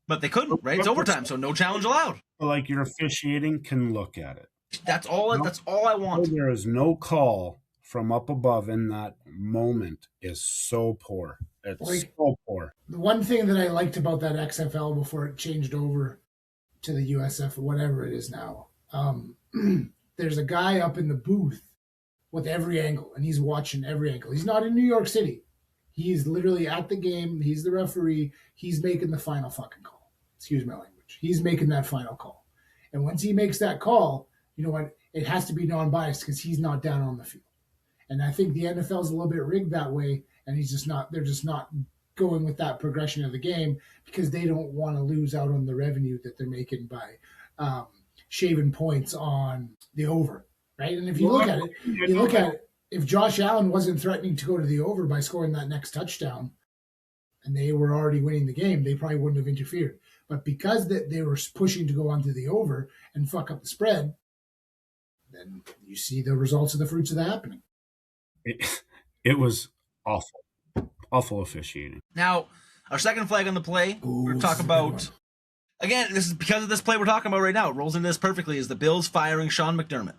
But they couldn't, right? It's overtime, so no challenge allowed. Your officiating can look at it. That's all I want. There is no call from up above in that moment is so poor. It's so poor. The one thing that I liked about that XFL before it changed over to the USF or whatever it is now, there's a guy up in the booth with every angle, and he's watching every angle. He's not in New York City. He's literally at the game. He's the referee. He's making the final fucking call. Excuse my language. He's making that final call. And once he makes that call, you know what? It has to be non-biased because he's not down on the field. And I think the NFL is a little bit rigged that way, and they're just not going with that progression of the game because they don't want to lose out on the revenue that they're making by shaving points on the over. Right, and if you look at it, if Josh Allen wasn't threatening to go to the over by scoring that next touchdown, and they were already winning the game, they probably wouldn't have interfered. But because they were pushing to go onto the over and fuck up the spread, then you see the results of the fruits of that happening. It was awful officiating. Now, our second flag on the play, we're talking about. Again, this is because of this play we're talking about right now. It rolls into this perfectly. Is the Bills firing Sean McDermott?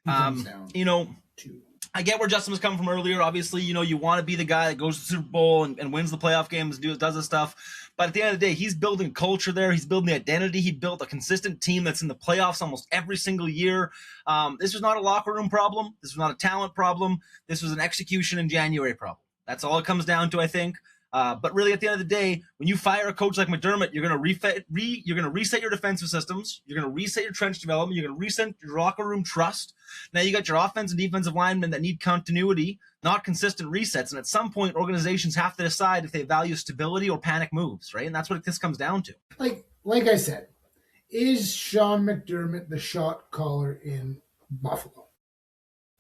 I get where Justin was coming from earlier. Obviously, you want to be the guy that goes to the Super Bowl and wins the playoff games, does this stuff. But at the end of the day, he's building culture there. He's building the identity. He built a consistent team that's in the playoffs almost every single year. This was not a locker room problem. This was not a talent problem. This was an execution in January problem. That's all it comes down to, I think. But really, at the end of the day, when you fire a coach like McDermott, you're going to reset your defensive systems. You're going to reset your trench development. You're going to reset your locker room trust. Now you got your offense and defensive linemen that need continuity, not consistent resets. And at some point, organizations have to decide if they value stability or panic moves, right? And that's what this comes down to. Like I said, is Sean McDermott the shot caller in Buffalo?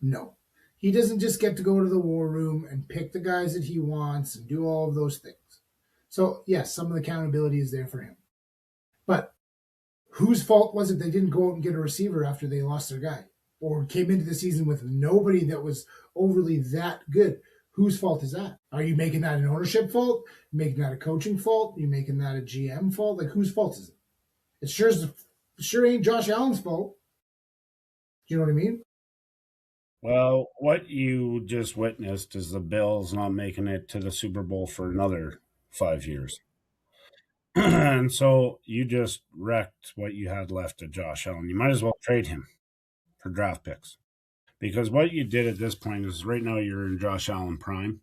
No. He doesn't just get to go to the war room and pick the guys that he wants and do all of those things. So, yes, some of the accountability is there for him. But whose fault was it they didn't go out and get a receiver after they lost their guy? Or came into the season with nobody that was overly that good? Whose fault is that? Are you making that an ownership fault? Making that a coaching fault? Are you making that a GM fault? Whose fault is it? It sure ain't Josh Allen's fault. Do you know what I mean? Well, what you just witnessed is the Bills not making it to the Super Bowl for another 5 years. And so you just wrecked what you had left of Josh Allen. You might as well trade him for draft picks. Because what you did at this point is right now you're in Josh Allen prime.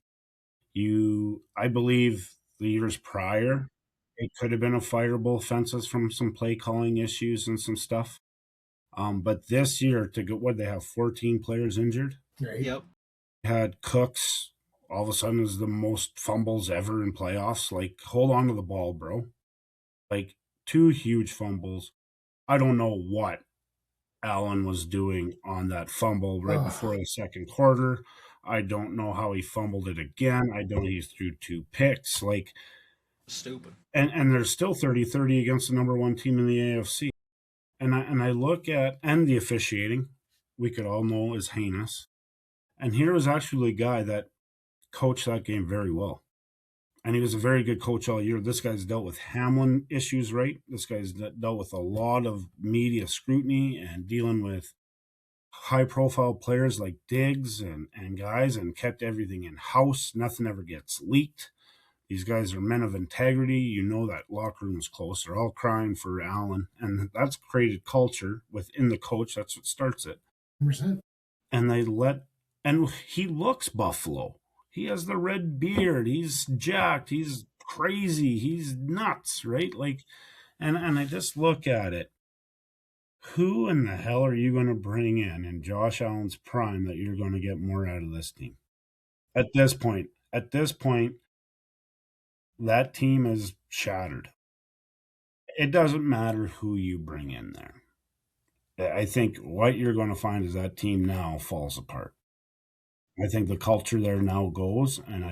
I believe the years prior, it could have been a fireable offenses from some play calling issues and some stuff. But this year, to get what they have 14 players injured. Right. Yep. Had Cooks all of a sudden is the most fumbles ever in playoffs. Like, hold on to the ball, bro. Like, 2 huge fumbles. I don't know what Allen was doing on that fumble right before the second quarter. I don't know how he fumbled it again. I don't know he threw 2 picks. Like, stupid. And they're still 30-30 against the number 1 team in the AFC. And I look at, and the officiating, we could all know is heinous. And here was actually a guy that coached that game very well. And he was a very good coach all year. This guy's dealt with Hamlin issues, right? This guy's dealt with a lot of media scrutiny and dealing with high-profile players like Diggs and guys, and kept everything in-house. Nothing ever gets leaked. These guys are men of integrity. You know that locker room is close. They're all crying for Allen. And that's created culture within the coach. That's what starts it. 100%. And he looks Buffalo. He has the red beard. He's jacked. He's crazy. He's nuts, right? Like, and I just look at it. Who in the hell are you going to bring in Josh Allen's prime that you're going to get more out of this team? At this point, that team is shattered. It doesn't matter who you bring in there. I think what you're going to find is that team now falls apart. I think the culture there now goes, and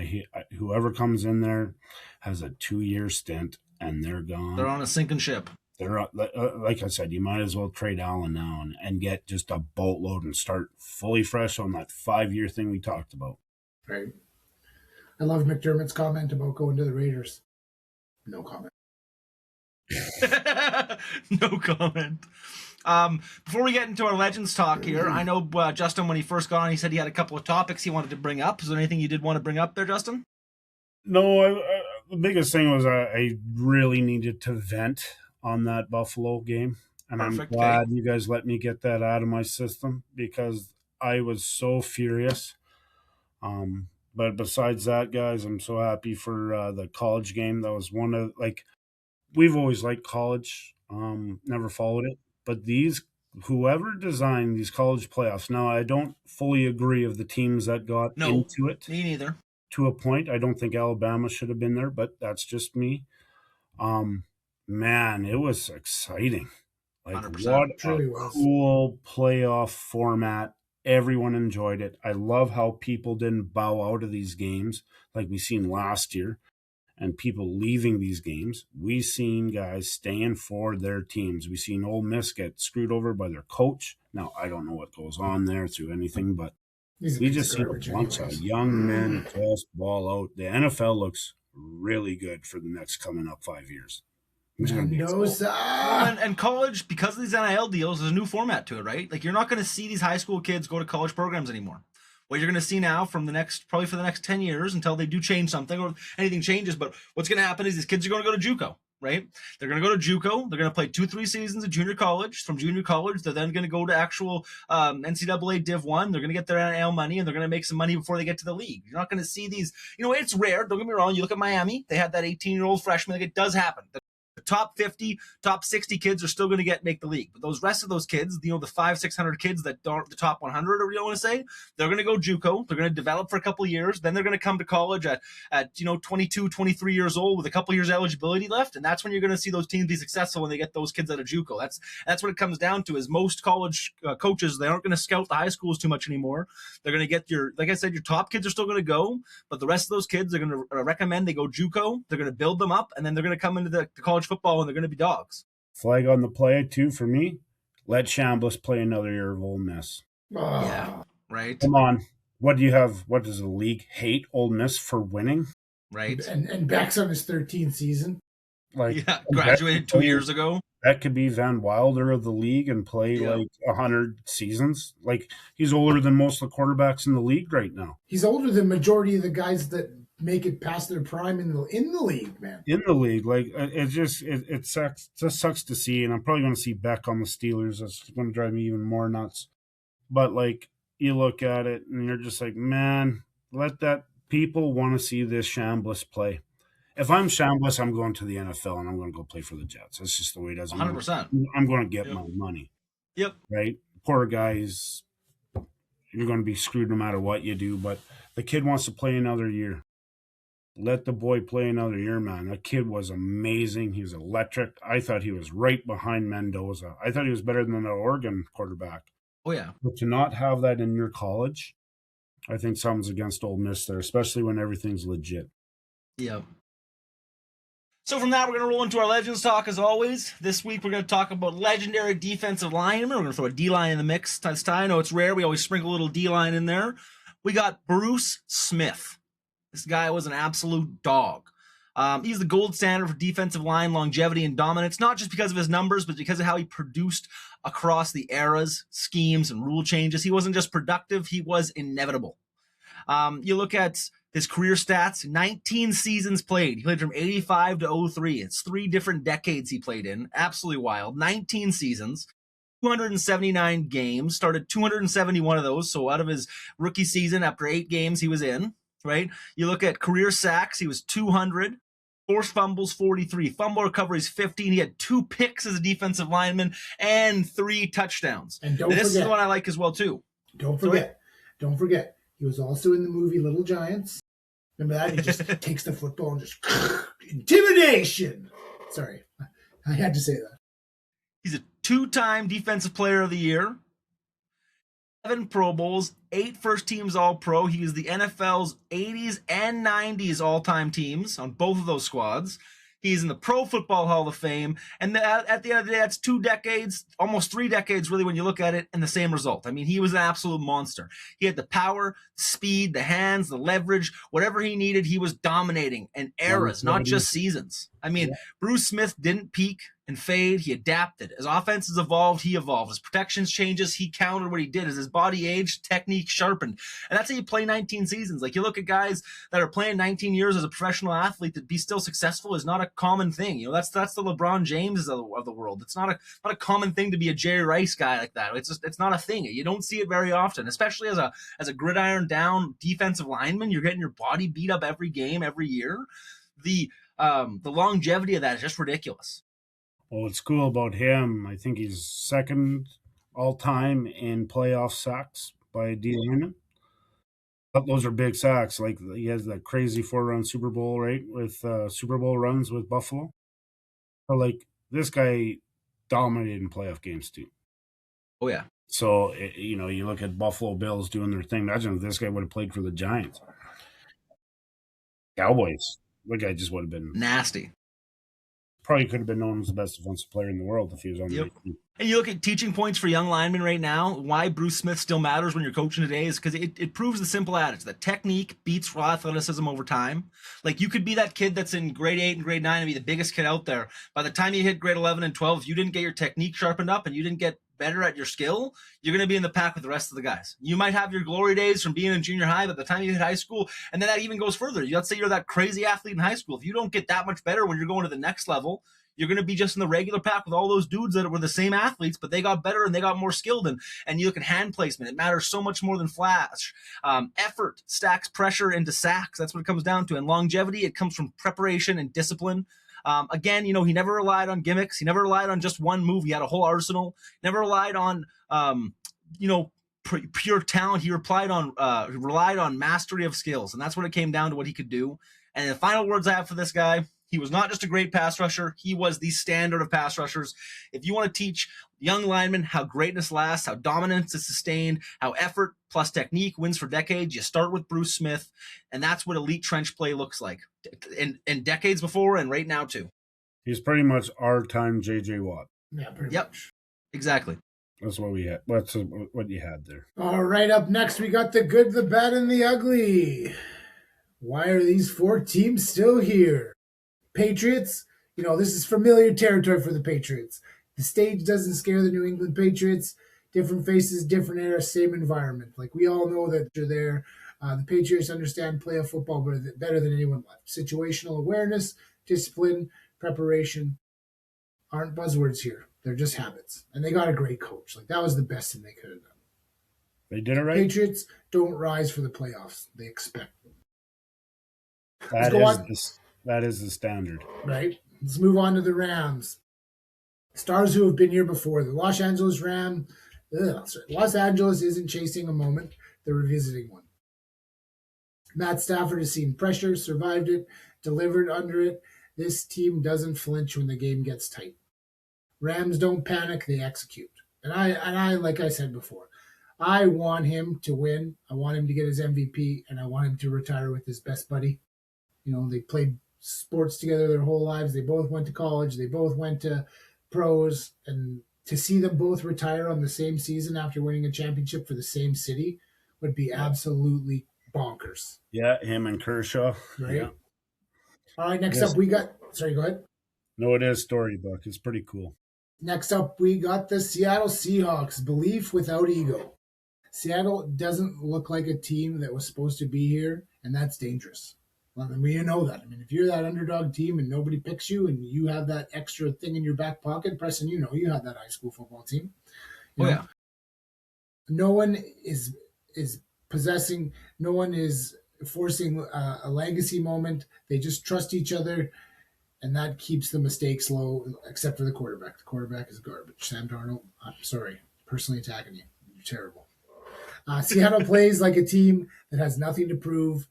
whoever comes in there has a 2-year stint, and they're gone. They're on a sinking ship. They're like I said, you might as well trade Allen now and get just a boatload and start fully fresh on that 5-year thing we talked about. Right. I love McDermott's comment about going to the Raiders. No comment. No comment. Before we get into our Legends talk here, I know Justin, when he first got on, he said he had a couple of topics he wanted to bring up. Is there anything you did want to bring up there, Justin? No, the biggest thing was I really needed to vent on that Buffalo game. And perfect. I'm glad you guys let me get that out of my system because I was so furious. But besides that, guys, I'm so happy for the college game. That was one of, we've always liked college, never followed it. But whoever designed these college playoffs, now I don't fully agree of the teams that got into it. Me neither. To a point, I don't think Alabama should have been there, but that's just me. Man, it was exciting. 100%. What a cool playoff format. Everyone enjoyed it. I love how people didn't bow out of these games like we seen last year. And people leaving these games. We seen guys staying for their teams. We seen Ole Miss get screwed over by their coach. Now, I don't know what goes on there through anything, but we just seen a bunch of young men just ball out. The NFL looks really good for the next coming up 5 years. And college, because of these NIL deals, there's a new format to it, right? Like, you're not going to see these high school kids go to college programs anymore. What you're going to see now probably for the next 10 years until they do change something or anything changes. But what's going to happen is these kids are going to go to JUCO, right? They're going to go to JUCO. They're going to play 2-3 seasons of junior college. From junior college, they're then going to go to actual NCAA Div 1. They're going to get their NIL money, and they're going to make some money before they get to the league. You're not going to see these. It's rare. Don't get me wrong. You look at Miami. They had that 18-year-old freshman. Like, it does happen. The top 50, top 60 kids are still going to make the league. But those rest of those kids, the 500-600 kids that aren't the top 100, or you want to say, they're going to go JUCO. They're going to develop for a couple of years. Then they're going to come to college at 22, 23 years old with a couple of years eligibility left. And that's when you're going to see those teams be successful when they get those kids out of JUCO. That's what it comes down to is most college coaches, they aren't going to scout the high schools too much anymore. They're going to get your top kids are still going to go, but the rest of those kids, they're going to recommend they go JUCO. They're going to build them up, and then they're going to come into the college football, and they're going to be dogs. Flag on the play, too, for me. Let Chambliss play another year of Ole Miss. Yeah, right. Come on. What do you have? What does the league hate Ole Miss for winning? Right. And Beck's on his 13th season. Graduated 2 years ago. That could be Van Wilder of the league and play 100 seasons. He's older than most of the quarterbacks in the league right now. He's older than majority of the guys that make it past their prime in the league, man. In the league, it sucks. It just sucks to see, and I'm probably going to see Beck on the Steelers. That's going to drive me even more nuts. But you look at it and you're just like, man, let that people want to see this Chambliss play. If I'm Chambliss, I'm going to the NFL and I'm going to go play for the Jets. That's just the way it is. 100%. I'm going to get Yep. my money. Yep. Right? Poor guys, you're going to be screwed no matter what you do, but the kid wants to play another year. Let the boy play another year, man. That kid was amazing. He was electric. I thought he was right behind Mendoza. I thought he was better than the Oregon quarterback. Oh, yeah. But to not have that in your college, I think something's against Ole Miss there, especially when everything's legit. Yep. So from that, we're going to roll into our Legends talk as always. This week, we're going to talk about legendary defensive linemen. We're going to throw a D-line in the mix. I know it's rare. We always sprinkle a little D-line in there. We got Bruce Smith. This guy was an absolute dog. He's the gold standard for defensive line longevity and dominance, not just because of his numbers, but because of how he produced across the eras, schemes, and rule changes. He wasn't just productive, he was inevitable. You look at his career stats, 19 seasons played. He played from 85 to 03. It's 3 different decades he played in. Absolutely wild. 19 seasons. 279 games, started 271 of those. So out of his rookie season, after 8 games, he was in. Right? You look at career sacks, he was 200, forced fumbles 43, fumble recoveries 15. He had 2 picks as a defensive lineman and 3 touchdowns. And this is the one I like as well too. Don't forget, he was also in the movie Little Giants. Remember that? He just takes the football and just intimidation. Sorry, I had to say that. He's a 2-time Defensive Player of the Year. 7 Pro Bowls, 8 first teams All-Pro. He is the NFL's 80s and 90s all-time teams on both of those squads. He's in the Pro Football Hall of Fame. And at the end of the day, that's 2 decades, almost 3 decades, really, when you look at it, and the same result. I mean, he was an absolute monster. He had the power, speed, the hands, the leverage, whatever he needed, he was dominating. And eras, not just seasons. I mean, Bruce Smith didn't peak and fade. He adapted. As offenses evolved, he evolved. As protections changes, he countered what he did. As his body aged, technique sharpened. And that's how you play 19 seasons. Like, you look at guys that are playing 19 years as a professional athlete, to be still successful is not a common thing. You know, that's the LeBron James of the world. It's not a common thing to be a Jerry Rice guy like that. It's not a thing. You don't see it very often, especially as a gridiron down defensive lineman. You're getting your body beat up every game, every year. The longevity of that is just ridiculous. Well, what's cool about him, I think he's second all-time in playoff sacks by D lineman. But those are big sacks. Like, he has that crazy 4-run Super Bowl, right, with Super Bowl runs with Buffalo. But, like, this guy dominated in playoff games too. Oh, yeah. So, you look at Buffalo Bills doing their thing. Imagine if this guy would have played for the Giants. Cowboys. The guy just would have been nasty. Probably could have been known as the best defensive player in the world if he was on the team. And you look at teaching points for young linemen right now, why Bruce Smith still matters when you're coaching today is because it proves the simple adage that technique beats raw athleticism over time. Like, you could be that kid that's in grade 8 and grade 9 and be the biggest kid out there. By the time you hit grade 11 and 12, if you didn't get your technique sharpened up and you didn't get better at your skill, you're going to be in the pack with the rest of the guys. You might have your glory days from being in junior high, but by the time you hit high school, and then that even goes further. Let's say you're that crazy athlete in high school. If you don't get that much better when you're going to the next level, you're going to be just in the regular pack with all those dudes that were the same athletes, but they got better and they got more skilled. And you look at hand placement. It matters so much more than flash. Effort stacks pressure into sacks. That's what it comes down to. And longevity, it comes from preparation and discipline. Again, he never relied on gimmicks. He never relied on just one move. He had a whole arsenal. Never relied on, pure talent. He relied on mastery of skills. And that's what it came down to, what he could do. And the final words I have for this guy, he was not just a great pass rusher. He was the standard of pass rushers. If you want to teach young linemen how greatness lasts, how dominance is sustained, how effort plus technique wins for decades, you start with Bruce Smith, and that's what elite trench play looks like in decades before and right now too. He's pretty much our time J.J. Watt. Yeah, pretty much. Exactly. That's what we had. That's what you had there. All right, up next, we got the good, the bad, and the ugly. Why are these 4 teams still here? Patriots, this is familiar territory for the Patriots. The stage doesn't scare the New England Patriots. Different faces, different era, same environment. Like, we all know that you're there. The Patriots understand playoff football better than anyone left. Situational awareness, discipline, preparation aren't buzzwords here. They're just habits. And they got a great coach. Like, that was the best thing they could have done. They did it right. Patriots don't rise for the playoffs. They expect. That is the standard. Right? Let's move on to the Rams. Stars who have been here before. The Los Angeles Rams. Los Angeles isn't chasing a moment. They're revisiting one. Matt Stafford has seen pressure, survived it, delivered under it. This team doesn't flinch when the game gets tight. Rams don't panic, they execute. And I like I said before, I want him to win. I want him to get his MVP, and I want him to retire with his best buddy. You know, they played sports together their whole lives. They both went to college. They both went to pros. And to see them both retire on the same season after winning a championship for the same city would be absolutely bonkers. Yeah, him and Kershaw. Right? Yeah. All right, next up we got... Sorry, go ahead. No, it is storybook. It's pretty cool. Next up, we got the Seattle Seahawks, belief without ego. Seattle doesn't look like a team that was supposed to be here, and that's dangerous. Well, I mean, you know that. I mean, if you're that underdog team and nobody picks you and you have that extra thing in your back pocket, Preston, you know, you had that high school football team. Yeah. No one is possessing, no one is forcing a legacy moment. They just trust each other, and that keeps the mistakes low, except for the quarterback. The quarterback is garbage. Sam Darnold, I'm sorry, personally attacking you. You're terrible. Seattle plays like a team that has nothing to prove,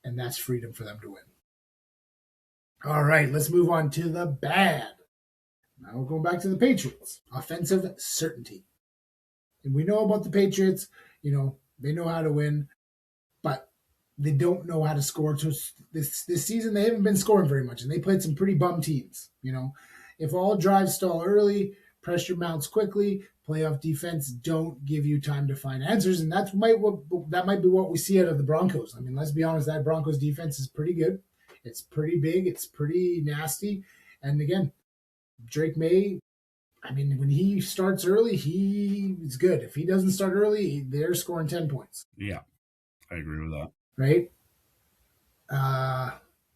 and that's freedom for them to win. All right, let's move on to the bad. Now we're going back to the Patriots. Offensive certainty. And we know about the Patriots, you know, they know how to win, but they don't know how to score. This season, they haven't been scoring very much, and they played some pretty bum teams. You know, if all drives stall early, pressure mounts quickly, playoff defense don't give you time to find answers, and that might be what we see out of the Broncos. I mean, let's be honest, that Broncos defense is pretty good. It's pretty big. It's pretty nasty. And again, Drake May, I mean, when he starts early, he's good. If he doesn't start early, they're scoring 10 points. Yeah, I agree with that. Right?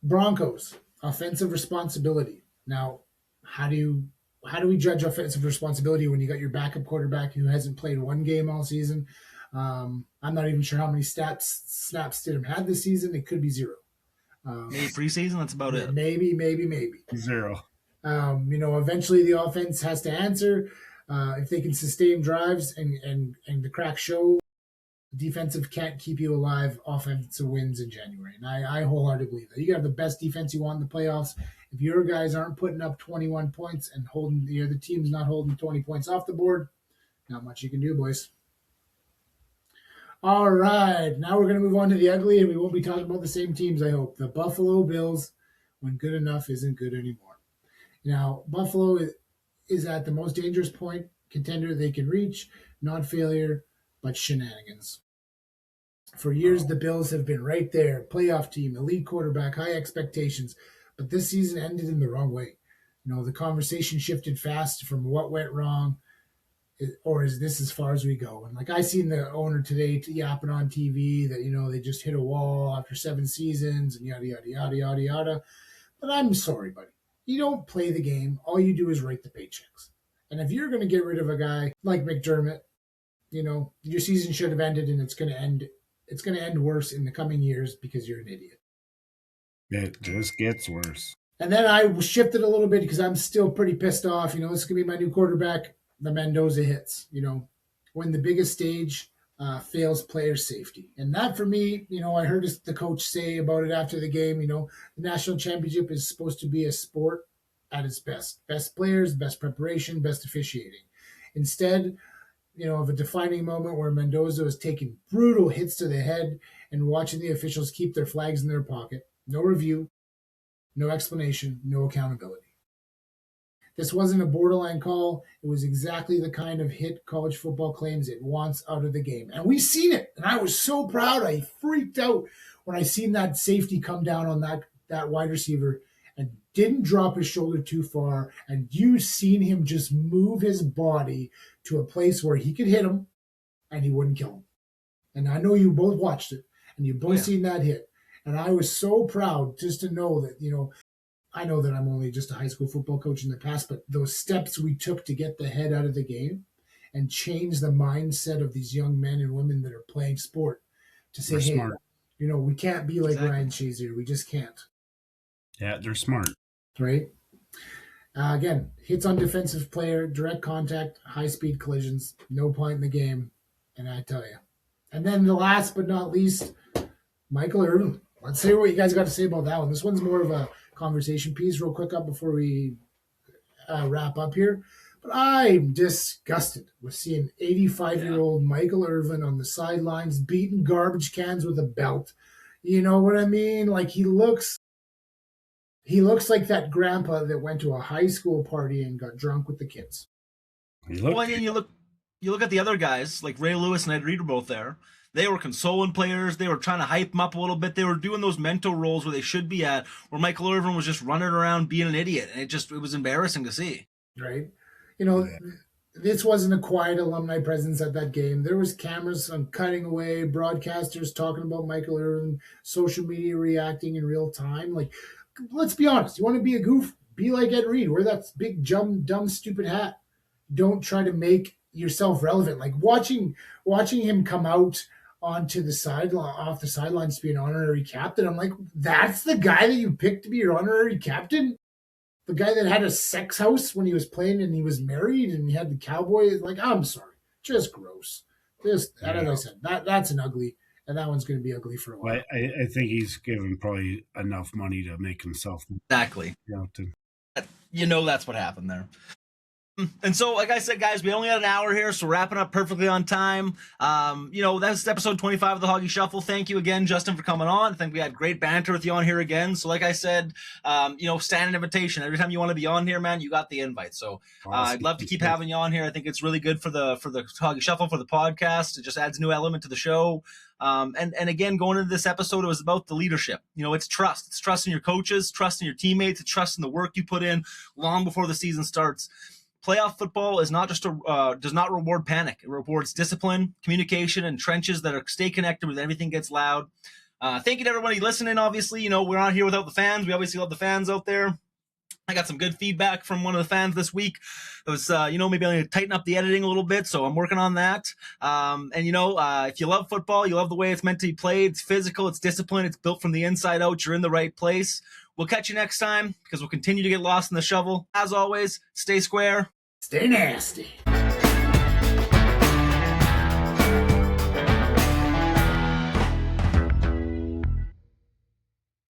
Broncos, offensive responsibility. Now, how do we judge offensive responsibility when you got your backup quarterback who hasn't played one game all season? I'm not even sure how many snaps Stidham had this season. It could be 0. Maybe preseason, that's about it. Maybe. 0. You know, eventually the offense has to answer. If they can sustain drives and the cracks show, defensive can't keep you alive. Offensive wins in January. And I wholeheartedly believe that. You got the best defense you want in the playoffs. If your guys aren't putting up 21 points and holding the other team's not holding 20 points off the board, not much you can do, boys. All right. Now we're going to move on to the ugly, and we won't be talking about the same teams, I hope. The Buffalo Bills, when good enough isn't good anymore. Now, Buffalo is at the most dangerous point, contender they can reach, not failure, but shenanigans. For years, the Bills have been right there, playoff team, elite quarterback, high expectations, but this season ended in the wrong way. You know, the conversation shifted fast from what went wrong, or is this as far as we go? And like I seen the owner today yapping on TV that, you know, they just hit a wall after 7 seasons and yada, yada, yada, yada, yada. But I'm sorry, buddy. You don't play the game. All you do is write the paychecks. And if you're going to get rid of a guy like McDermott, you know, your season should have ended, and it's going to end worse in the coming years because you're an idiot. It just gets worse. And then I shifted a little bit because I'm still pretty pissed off. You know, this is going to be my new quarterback. The Mendoza hits, you know, when the biggest stage fails player safety. And that for me, you know, I heard the coach say about it after the game, you know, the national championship is supposed to be a sport at its best. Best players, best preparation, best officiating. Instead, you know, of a defining moment where Mendoza was taking brutal hits to the head and watching the officials keep their flags in their pocket. No review, no explanation, no accountability. This wasn't a borderline call. It was exactly the kind of hit college football claims it wants out of the game. And we've seen it. And I was so proud. I freaked out when I seen that safety come down on that wide receiver and didn't drop his shoulder too far. And you seen him just move his body to a place where he could hit him and he wouldn't kill him. And I know you both watched it and you both seen that hit. And I was so proud just to know that, you know, I know that I'm only just a high school football coach in the past, but those steps we took to get the head out of the game and change the mindset of these young men and women that are playing sport to say, They're hey, smart. we can't be like Exactly. Ryan Shazier. We just can't. Yeah, they're smart. Right? Again, hits on defensive player, direct contact, high-speed collisions, no point in the game. And I tell you. And then the last but not least, Michael Irvin. Let's hear what you guys got to say about that one. This one's more of a conversation piece real quick up before we wrap up here. But I'm disgusted with seeing 85-year-old Michael Irvin on the sidelines beating garbage cans with a belt. You know what I mean? Like he looks like that grandpa that went to a high school party and got drunk with the kids. Well, and you look at the other guys, like Ray Lewis and Ed Reed were both there. They were consoling players. They were trying to hype them up a little bit. They were doing those mentor roles where they should be at, where Michael Irvin was just running around being an idiot. And it was embarrassing to see. Right? This wasn't a quiet alumni presence at that game. There was cameras on cutting away, broadcasters talking about Michael Irvin, social media reacting in real time. Like, let's be honest. You want to be a goof? Be like Ed Reed. Wear that big, dumb, stupid hat. Don't try to make yourself relevant. Like watching him come out onto the sideline, off the sidelines to be an honorary captain. I'm like, that's the guy that you picked to be your honorary captain? The guy that had a sex house when he was playing and he was married and he had the cowboy. Like, I'm sorry. Just gross. As I said, that's an ugly, and that one's going to be ugly for a while. I think he's given probably enough money to make himself. Exactly. That's what happened there. And so, like I said, guys, we only had an hour here, so wrapping up perfectly on time. That's episode 25 of the Hoggie Shuffle. Thank you again, Justin, for coming on. I think we had great banter with you on here again. So, like I said, standing invitation. Every time you want to be on here, man, you got the invite. So, I'd love to keep having you on here. I think it's really good for the Hoggie Shuffle, for the podcast. It just adds a new element to the show. And again, going into this episode, it was about the leadership. It's trust. It's trust in your coaches, trust in your teammates, it's trust in the work you put in long before the season starts. Playoff football is not just does not reward panic. It rewards discipline, communication, and trenches that stay connected when everything gets loud. Thank you to everybody listening. Obviously, we're not here without the fans. We obviously love the fans out there. I got some good feedback from one of the fans this week. It was, maybe I need to tighten up the editing a little bit, so I'm working on that. If you love football, you love the way it's meant to be played. It's physical, it's disciplined, it's built from the inside out. You're in the right place. We'll catch you next time because we'll continue to get lost in the shovel. As always, stay square. Stay nasty.